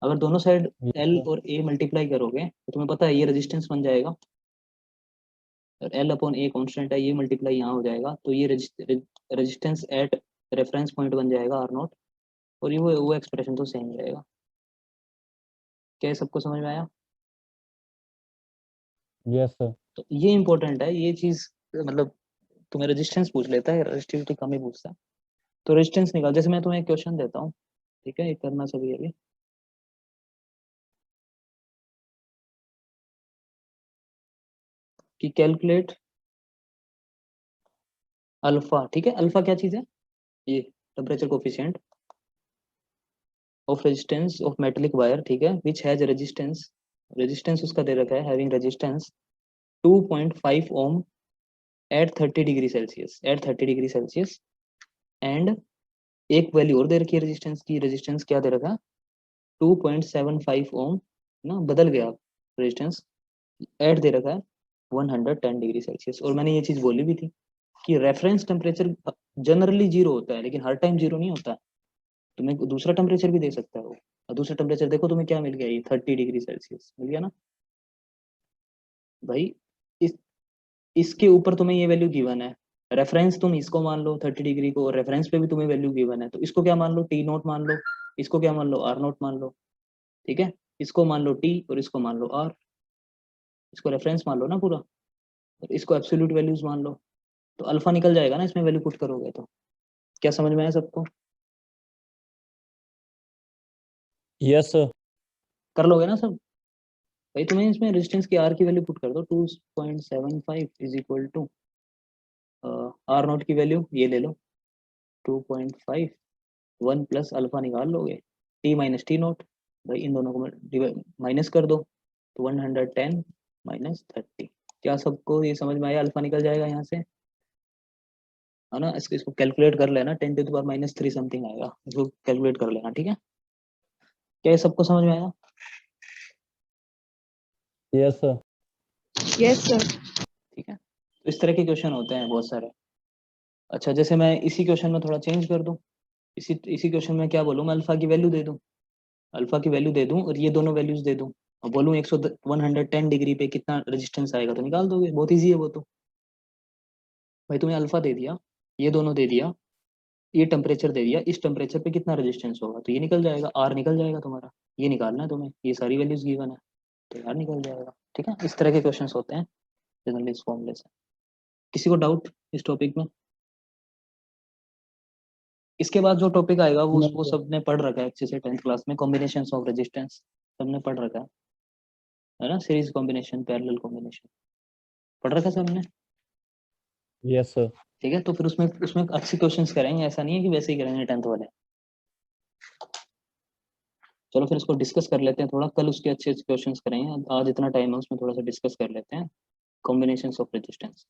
अगर दोनों साइड एल और ए मल्टीप्लाई करोगे तो तुम्हें पता है ये रेजिस्टेंस बन जाएगा, और एल अपॉन ए कॉन्स्टेंट है, ये मल्टीप्लाई यहाँ हो जाएगा, तो ये रेजिस्टेंस एट रेफरेंस पॉइंट बन जाएगा आर नॉट, और ये वो एक्सप्रेशन तो सेम रहेगा। क्या ये सबको समझ में आया? Yes sir. तो ये इंपॉर्टेंट है ये चीज, मतलब तुम्हें रेजिस्टेंस पूछ लेता है, रेजिस्टिविटी कम ही पूछता है। तो रेजिस्टेंस निकाल, जैसे मैं तुम्हें एक क्वेश्चन देता हूँ, ठीक है, ये करना सभी अभी, कि कैलकुलेट अल्फा, ठीक है, अल्फा क्या चीज है, ये temperature coefficient of resistance of metallic wire, ठीक है, विच हैज रेजिस्टेंस, रेजिस्टेंस उसका दे रखा है, having resistance 2.5 ohm at 30 degree Celsius, at 30 degree Celsius, and एक वैल्यू और दे रखी है रेजिस्टेंस की, रेजिस्टेंस क्या दे रखा है, 2.75 ओम, ना बदल गया रेजिस्टेंस, एट दे रखा है 110 डिग्री सेल्सियस। और मैंने ये चीज बोली भी थी कि रेफरेंस टेम्परेचर जनरली 0 होता है, लेकिन हर टाइम 0 नहीं होता है, तुम्हें दूसरा टेम्परेचर भी दे सकता है वो, और दूसरा टेम्परेचर देखो तुम्हें क्या मिल गया, ये 30 डिग्री सेल्सियस मिल गया ना भाई। इस इसके ऊपर तुम्हें ये वैल्यू गिवन है, रेफरेंस तुम इसको मान लो 30 डिग्री को, और रेफरेंस पे भी तुम्हें वैल्यू गिवन है, तो इसको क्या मान लो, टी नोट मान लो, इसको क्या मान लो, आर नोट मान लो, ठीक है, इसको मान लो टी और इसको मान लो आर, इसको रेफरेंस मान लो ना पूरा, और इसको एब्सोल्यूट वैल्यूज मान लो, तो अल्फा निकल जाएगा ना इसमें वैल्यू पुट करोगे तो। क्या समझ में आया सबको? Yes sir. कर लोगे ना सब? भाई तुम्हें इसमें रेजिस्टेंस की आर की वैल्यू पुट कर दो, 2.75 is equal to R naught की वैल्यू ये ले लो 2.5, 1 प्लस अल्फा निकाल लोगे, टी माइनस टी नोट, भाई इन दोनों को माइनस कर दो, तो 110 माइनस 30। क्या सबको ये समझ में आया? अल्फा निकल जाएगा यहाँ से, है ना। इसको कैलकुलेट कर लेना, 10⁻³ समथिंग आएगा, इसको कैलकुलेट कर लेना, ठीक है। क्या ये सबको समझ में आया? Yes sir. Yes sir. ठीक है, तो इस तरह के क्वेश्चन होते हैं बहुत सारे। अच्छा, जैसे मैं इसी क्वेश्चन में थोड़ा चेंज कर दूं, इसी क्वेश्चन में क्या बोलूँ, मैं अल्फा की वैल्यू दे दूं, अल्फा की वैल्यू दे दूं और ये दोनों वैल्यूज दे दूं, और बोलूँ 110 डिग्री पे कितना रेजिस्टेंस आएगा, तो निकाल दोगे, बहुत ईजी है वो तो। भाई तुम्हें अल्फा दे दिया, ये दोनों दे दिया, ये टेम्परेचर दे दिया, इस टेम्परेचर पे कितना रेजिस्टेंस होगा, तो ये निकल जाएगा, आर निकल जाएगा तुम्हारा, ये निकालना है तुम्हें, ये सारी वैल्यूज गिवन है, तो यार निकल जाएगा, ठीक है। इस तरह के क्वेश्चन होते हैं जनरली इस फॉर्मूले से। किसी को डाउट इस टॉपिक में? इसके बाद जो टॉपिक आएगा वो सबने पढ़ रखा है अच्छे से 10th क्लास में, कॉम्बिनेशन ऑफ रेजिस्टेंस सबने पढ़ रखा है ना, सीरीज कॉम्बिनेशन, पैरेलल कॉम्बिनेशन पढ़ रखा है सबने, यस सर। ठीक है। तो फिर उसमें उसमें अच्छे क्वेश्चंस करेंगे, ऐसा नहीं है कि वैसे ही करेंगे 10th वाले। चलो फिर इसको डिस्कस कर लेते हैं थोड़ा, कल उसके अच्छे अच्छे क्वेश्चंस करेंगे, आज इतना टाइम है उसमें थोड़ा सा डिस्कस कर लेते हैं कॉम्बिनेशंस ऑफ रेजिस्टेंस।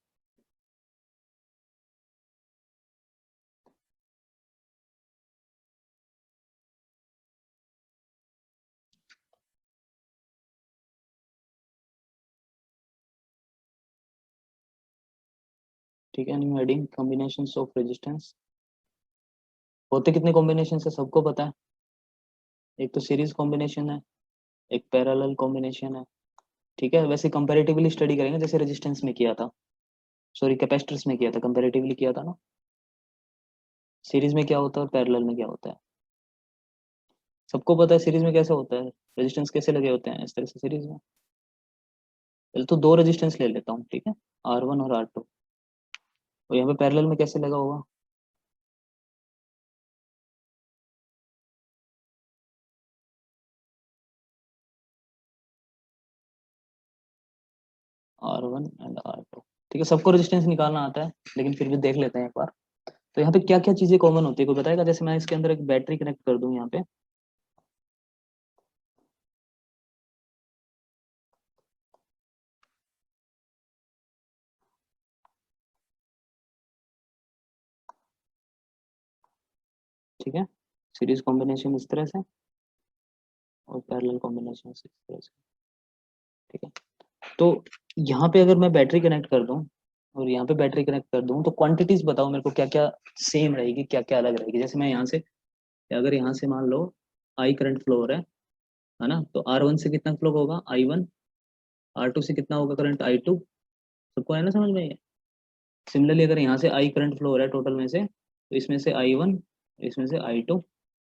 ठीक है, new heading combinations of resistance. होते कितने कॉम्बिनेशन है सबको पता है, एक तो सीरीज कॉम्बिनेशन है, एक पैरेलल कॉम्बिनेशन है, ठीक है, वैसे कंपैरेटिवली स्टडी करेंगे जैसे रेजिस्टेंस में किया था, सॉरी कैपेसिटर्स में किया था, कंपैरेटिवली किया था ना। सीरीज में क्या होता है और पैरेलल में क्या होता है, सबको पता है सीरीज में कैसे होता है, रेजिस्टेंस कैसे लगे होते हैं इस तरह से सीरीज में। पहले तो दो रेजिस्टेंस ले लेता हूँ, ठीक है, R1 और R2, और यहाँ पे पैरेलल में कैसे लगा होगा, R1 एंड R2। ठीक है, सबको रेजिस्टेंस निकालना आता है, लेकिन फिर भी देख लेते हैं एक बार। तो यहाँ पे क्या क्या चीजें कॉमन होती है, कोई बताएगा? जैसे मैं इसके अंदर एक बैटरी कनेक्ट कर दूं यहाँ पे, ठीक है, सीरीज कॉम्बिनेशन इस तरह से और पैरेलल कॉम्बिनेशन इस तरह से, ठीक है। तो यहाँ पे अगर मैं बैटरी कनेक्ट कर दूं और यहाँ पे बैटरी कनेक्ट कर दूं, तो क्वांटिटीज बताओ मेरे को, क्या क्या सेम रहेगी, क्या क्या अलग रहेगी। जैसे मैं यहाँ से, अगर यहाँ से मान लो आई करंट फ्लो हो रहा है ना, तो R1 से कितना फ्लो होगा, I1, R2 से कितना होगा करंट, I2। सबको है ना समझ में ये। सिमिलरली अगर यहाँ से आई करंट फ्लो हो रहा है टोटल में से, तो इसमें से I1, इसमें से I2,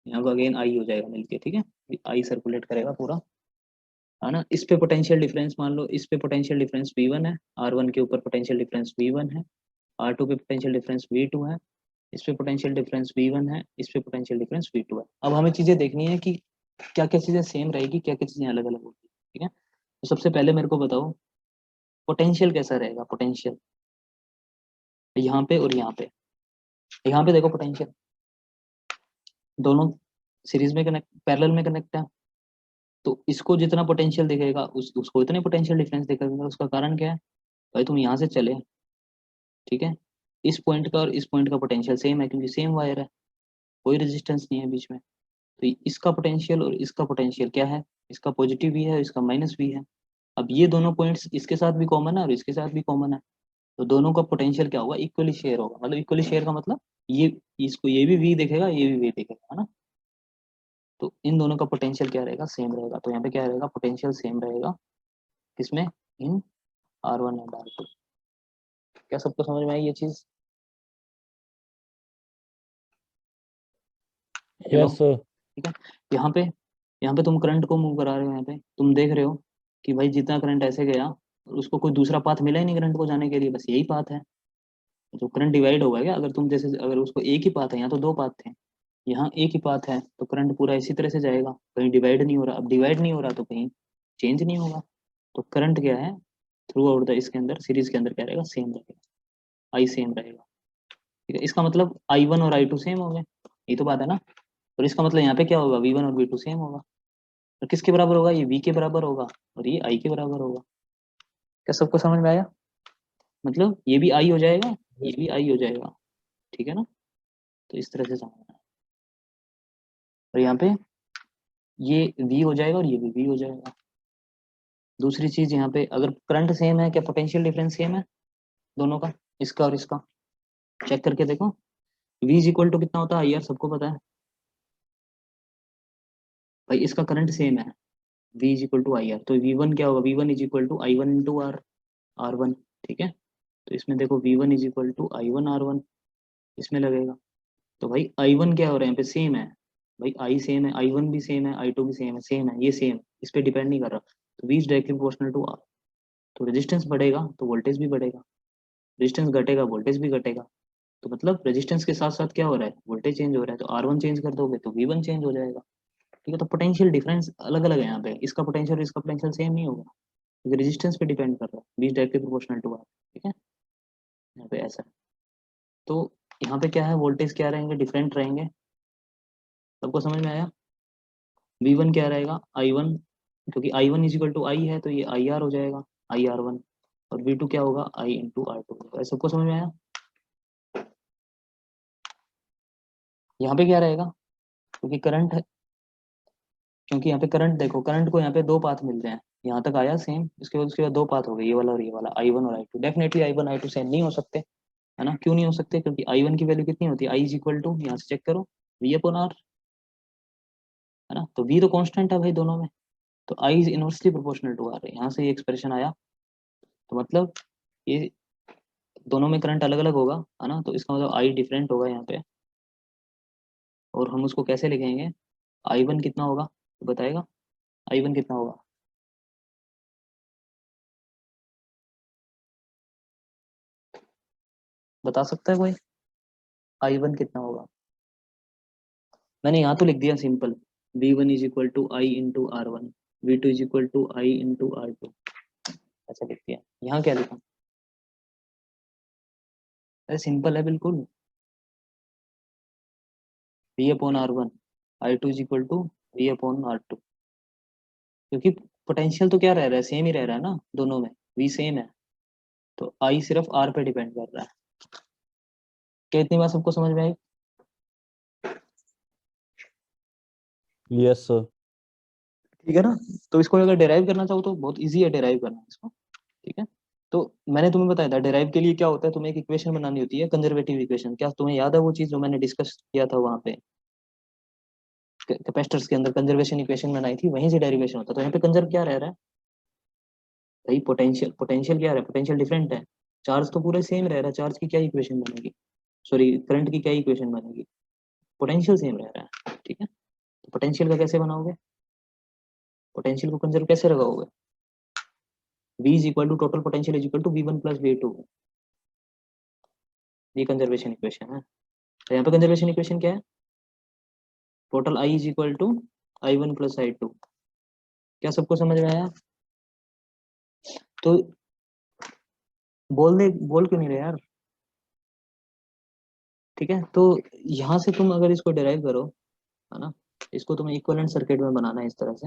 यहाँ को अगेन आई हो जाएगा मिलके, ठीक है, आई सर्कुलेट करेगा पूरा, है ना। इस पे पोटेंशियल डिफरेंस मान लो, इस पे पोटेंशियल डिफरेंस V1 है, R1 के ऊपर पोटेंशियल डिफरेंस V1 है, R2 पे पोटेंशियल डिफरेंस V2 है, इस पे पोटेंशियल डिफरेंस V1 है, इस पे पोटेंशियल डिफरेंस V2 है। अब हमें चीजें देखनी है कि क्या क्या चीजें सेम रहेगी, क्या क्या चीजें अलग अलग होगी, ठीक है। तो सबसे पहले मेरे को बताओ पोटेंशियल कैसा रहेगा, पोटेंशियल यहाँ पे और यहाँ पे। यहाँ पे देखो पोटेंशियल, दोनों सीरीज में कनेक्ट, पैरेलल में कनेक्ट है, तो इसको जितना पोटेंशियल दिखेगा उसको इतने पोटेंशियल डिफरेंस दिखेगा। उसका कारण क्या है भाई, तुम यहाँ से चले, ठीक है, इस पॉइंट का और इस पॉइंट का पोटेंशियल सेम है, क्योंकि सेम वायर है, कोई रेजिस्टेंस नहीं है बीच में। तो इसका पोटेंशियल और इसका पोटेंशियल क्या है, इसका पॉजिटिव भी है, इसका माइनस भी है। अब ये दोनों पॉइंट्स इसके साथ भी कॉमन है और इसके साथ भी कॉमन है, तो दोनों का पोटेंशियल क्या होगा, इक्वली शेयर होगा। मतलब इक्वली शेयर का मतलब ये, इसको ये भी V दिखेगा, ये भी V दिखेगा, है ना। तो इन दोनों का पोटेंशियल क्या रहेगा, सेम रहेगा। तो यहाँ पे क्या रहेगा, पोटेंशियल सेम रहेगा, किसमें, इन R1 एंड R2। क्या सबको समझ में आई ये चीज? हेलो, yes sir, ठीक है। यहाँ पे तुम करंट को मूव करा रहे हो, यहाँ पे तुम देख रहे हो कि भाई जितना करंट ऐसे गया, और उसको कोई दूसरा पाथ मिला ही नहीं करंट को जाने के लिए, बस यही पाथ है। तो करंट डिवाइड होगा क्या, अगर तुम जैसे, अगर उसको एक ही पाथ है, यहाँ तो दो पाथ थे, यहाँ एक ही पाथ है, तो करंट पूरा इसी तरह से जाएगा, कहीं डिवाइड नहीं हो रहा। अब डिवाइड नहीं हो रहा तो कहीं चेंज नहीं होगा। तो करंट क्या है थ्रू आउट द, इसके अंदर सीरीज के अंदर क्या रहेगा, सेम रहेगा, आई सेम रहेगा, ठीक है। इसका मतलब I1 और I2 सेम हो गए, ये तो बात है ना। और इसका मतलब यहाँ पे क्या होगा, V1 और V2 सेम होगा। और किसके बराबर होगा, ये V के बराबर होगा और ये I के बराबर होगा। क्या सबको समझ में आया? मतलब ये भी I हो जाएगा, ये भी I हो जाएगा, ठीक है ना। तो इस तरह से समझना है। और यहाँ पे ये V हो जाएगा और ये भी V हो जाएगा। दूसरी चीज यहाँ पे, अगर करंट सेम है, क्या पोटेंशियल डिफरेंस सेम है दोनों का, इसका और इसका? चेक करके देखो। V इज इक्वल टू कितना होता है, IR सबको पता है भाई, इसका करंट सेम है, V is equal to IR। तो V1 क्या होगा, V1 is equal to I1 into R1, ठीक है। तो इसमें देखो V1 is equal to I1 R1, इसमें लगेगा। तो भाई I1 क्या हो रहा है यहाँ पे, सेम है भाई, I सेम है, I1 भी सेम है, I2 भी सेम है, सेम है, ये सेम, इस पे डिपेंड नहीं कर रहा। तो V is directly proportional to R। तो रेजिस्टेंस बढ़ेगा तो वोल्टेज भी बढ़ेगा, रेजिस्टेंस घटेगा वोल्टेज भी घटेगा। तो मतलब रेजिस्टेंस के साथ साथ क्या हो रहा है, वोल्टेज चेंज हो रहा है। तो R1 चेंज कर दोगे तो V1 चेंज हो जाएगा, ठीक है। तो पोटेंशियल डिफरेंस अलग अलग है यहाँ पे, इसका पोटेंशियल और इसका पोटेंशियल सेम नहीं होगा, क्योंकि रेजिस्टेंस पे डिपेंड कर रहा है, V is directly proportional to R, ठीक है। यहाँ पे ऐसा है। तो यहाँ पे क्या है, वोल्टेज क्या रहेंगे, डिफरेंट रहेंगे। सबको समझ में आया? V1 क्या रहेगा, I1, क्योंकि I1 is equal to I है, तो ये IR हो जाएगा, IR1। और V2 क्या होगा, I इंटू R2। सबको समझ में आया? यहाँ पे क्या रहेगा, क्योंकि करंट है, क्योंकि यहाँ पे करंट देखो, करंट को यहाँ पे दो पाथ मिल रहे हैं, यहाँ तक आया सेम, उसके बाद दो पाथ हो गए, ये वाला और ये वाला, I1 और I2। Definitely I1 I2 same नहीं हो सकते, है ना। क्यों नहीं हो सकते, क्योंकि I1 की वैल्यू कितनी होती है, I इज इक्वल टू, यहाँ से चेक करो, V अपॉन R, है ना। तो V तो कांस्टेंट है भाई दोनों में, तो I is inversely proportional to R, यहाँ से ये एक्सप्रेशन आया, तो मतलब ये दोनों में करंट अलग अलग होगा, है ना, तो इसका मतलब आई डिफरेंट होगा यहाँ पे, और हम उसको कैसे लिखेंगे, आई वन कितना होगा, तो बताएगा आई वन कितना होगा। बता सकता है कोई आई वन कितना होगा? मैंने यहाँ तो लिख दिया simple, V one is equal to I into R one, V two is equal to I into R two, ऐसा लिख दिया। यहाँ क्या लिखा? अरे सिंपल है बिल्कुल, V upon R one, I two is equal to V upon R two, क्योंकि पोटेंशियल तो क्या रह रहा है, सेम ही रह रहा है ना दोनों में, वी सेम है, तो आई सिर्फ आर पे डिपेंड कर रहा है। क्या इतनी बात सबको समझ में आई? Yes sir. ठीक है ना, तो इसको अगर डेराइव करना चाहो तो बहुत इजी है डेराइव करना इसको, ठीक है। तो मैंने तुम्हें बताया था डेराइव के लिए क्या होता है, तुम्हें एक इक्वेशन बनानी होती है, कंजर्वेटिव इक्वेशन। क्या तुम्हें याद है वो चीज जो मैंने डिस्कस किया था वहां पे कैपेसिटर्स के अंदर, कंजर्वेशन इक्वेशन बनाई थी, वहीं से डेरिवेशन होता है। तो यहाँ पे कंजर्व क्या रह रहा है भाई, पोटेंशियल। पोटेंशियल क्या रहा है, पोटेंशियल डिफरेंट है, चार्ज तो पूरे सेम रह रहा है, चार्ज की क्या इक्वेशन बनेगी, सॉरी करंट की क्या इक्वेशन बनेगी, पोटेंशियल सेम रह रहा है, ठीक है। तो पोटेंशियल का कैसे बनाओगे, पोटेंशियल को कंजर्व कैसे लगाओगे, V is equal to total potential is equal to V1 plus V2, ये कंजर्वेशन इक्वेशन है। तो यहाँ पे कंजर्वेशन इक्वेशन क्या है, total I is equal to I1 plus I2। क्या सबको समझ में आया? तो बोल क्यों नहीं रहे यार, ठीक है। तो यहाँ से तुम अगर इसको डिराइव करो, है ना, इसको तुम्हें इक्विवेलेंट सर्किट में बनाना है इस तरह से,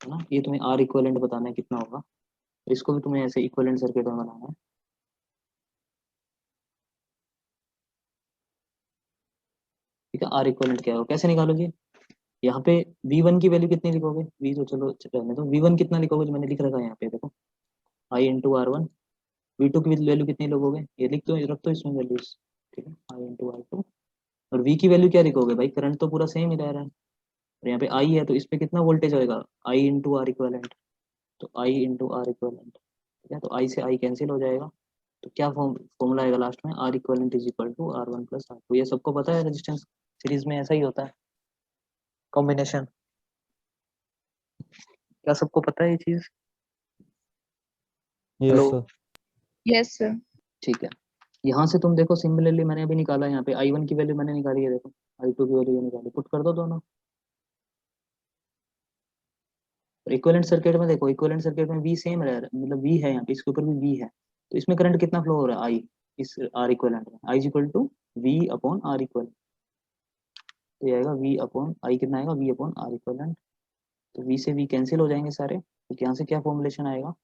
है ना, ये तुम्हें आर इक्विवेलेंट बताना है कितना होगा, तो इसको भी तुम्हें ऐसे इक्विवेलेंट सर्किट में बनाना है। ठीक है, आर इक्विवेलेंट क्या होगा, कैसे निकालोगे, यहाँ पे V1 की वैल्यू कितनी लिखोगे, V तो चलो रहने दो, V1 कितना लिखोगे जो मैंने लिख रखा है यहाँ पे देखो, आई इंटू आर वन। V2 की वैल्यू कितनी लोगोगे, ये लिख दो, रख दो इसमें वैल्यूज, ठीक है, आई इंटू आर टू। और V की वैल्यू क्या लिखोगे भाई, करंट तो पूरा सेम ही रह रहा है, और यहाँ पे I है तो इस पे कितना वोल्टेज होएगा, आई इंटू आर इक्वलेंट, तो आई इंटू आर इक्वलेंट, ठीक है। तो आई से आई कैंसिल हो जाएगा, तो क्या फॉर्मूला आएगा लास्ट में, R equivalent is equal to R one plus R two. ये सबको पता है रेजिस्टेंस सीरीज में ऐसा ही होता है कॉम्बिनेशन, क्या सबको पता है ये चीज? Yes hello, sir. Yes, sir. ठीक है। यहाँ से तुम देखो सिमिलरली मैंने अभी निकाला, यहाँ पे आई वन की वैल्यू मैंने निकाली है, देखो आई टू की वैल्यू निकाली, पुट कर दो दोनों। इक्विवेलेंट सर्किट में देखो, इक्विवेलेंट सर्किट में V सेम रह रहा है, मतलब V है यहाँ पे, इसके ऊपर भी V है, तो इसमें करंट कितना फ्लो हो रहा है, I इस R इक्विवेलेंट में, I is equal to V upon R equivalent, तो ये आएगा V अपॉन I, कितना आएगा V अपॉन R इक्विवेलेंट। तो V से V कैंसिल हो जाएंगे सारे, तो यहाँ से क्या फॉर्मुलेशन आएगा,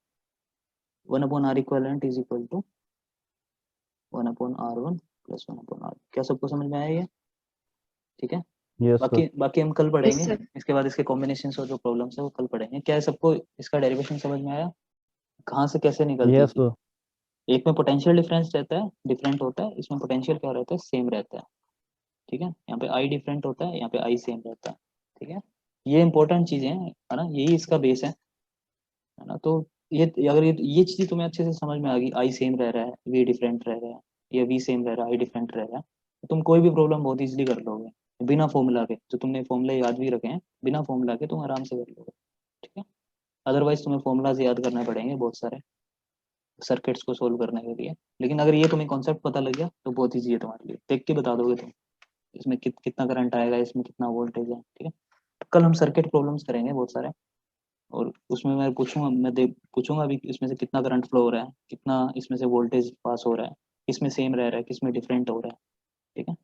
1 upon R equivalent is equal to 1 upon R1 plus 1 upon R। क्या सबको समझ में आया ये? ठीक है। यस बाकी सर। बाकी हम कल Yes, पढ़ेंगे, sir. इसके बाद इसके कॉम्बिनेशन और जो प्रॉब्लम्स है वो कल पढ़ेंगे। क्या है सबको इसका डेरिवेशन समझ में आया, कहाँ से कैसे निकलती यस थी? सर। एक में पोटेंशियल डिफरेंस रहता है, डिफरेंट होता है, इसमें पोटेंशियल क्या रहता है, सेम रहता है, ठीक है। यहाँ पे आई डिफरेंट होता है, यहाँ पे आई सेम रहता है, ठीक है। ये इंपॉर्टेंट चीजें हैं, है ना, यही इसका बेस है ना। तो ये अगर ये चीज तुम्हें अच्छे से समझ में आ गई, आई सेम रह रहा है, वी डिफरेंट रह रहा है, या वी सेम रह रहा है, आई डिफरेंट रह रहा है, तो तुम कोई भी प्रॉब्लम बहुत इजीली कर लोगे बिना फॉर्मूला के, जो तुमने फॉर्मूला याद भी रखे हैं, बिना फॉर्मूला के तुम आराम से कर लोगे, ठीक है। अदरवाइज तुम्हें फॉर्मूलाज याद करने पड़ेंगे बहुत सारे सर्किट्स को सोल्व करने के लिए, लेकिन अगर ये तुम्हें कॉन्सेप्ट पता लग गया तो बहुत ईजी है तुम्हारे लिए, देख के बता दोगे तुम इसमें कितना करंट आएगा, इसमें कितना वोल्टेज है, ठीक है। तो कल हम सर्किट प्रॉब्लम्स करेंगे बहुत सारे, और उसमें मैं पूछूंगा, पूछूंगा भी कि इसमें से कितना करंट फ्लो हो रहा है, कितना इसमें से वोल्टेज पास हो रहा है, किसमें सेम रह रहा है, किसमें डिफरेंट हो रहा है, ठीक है।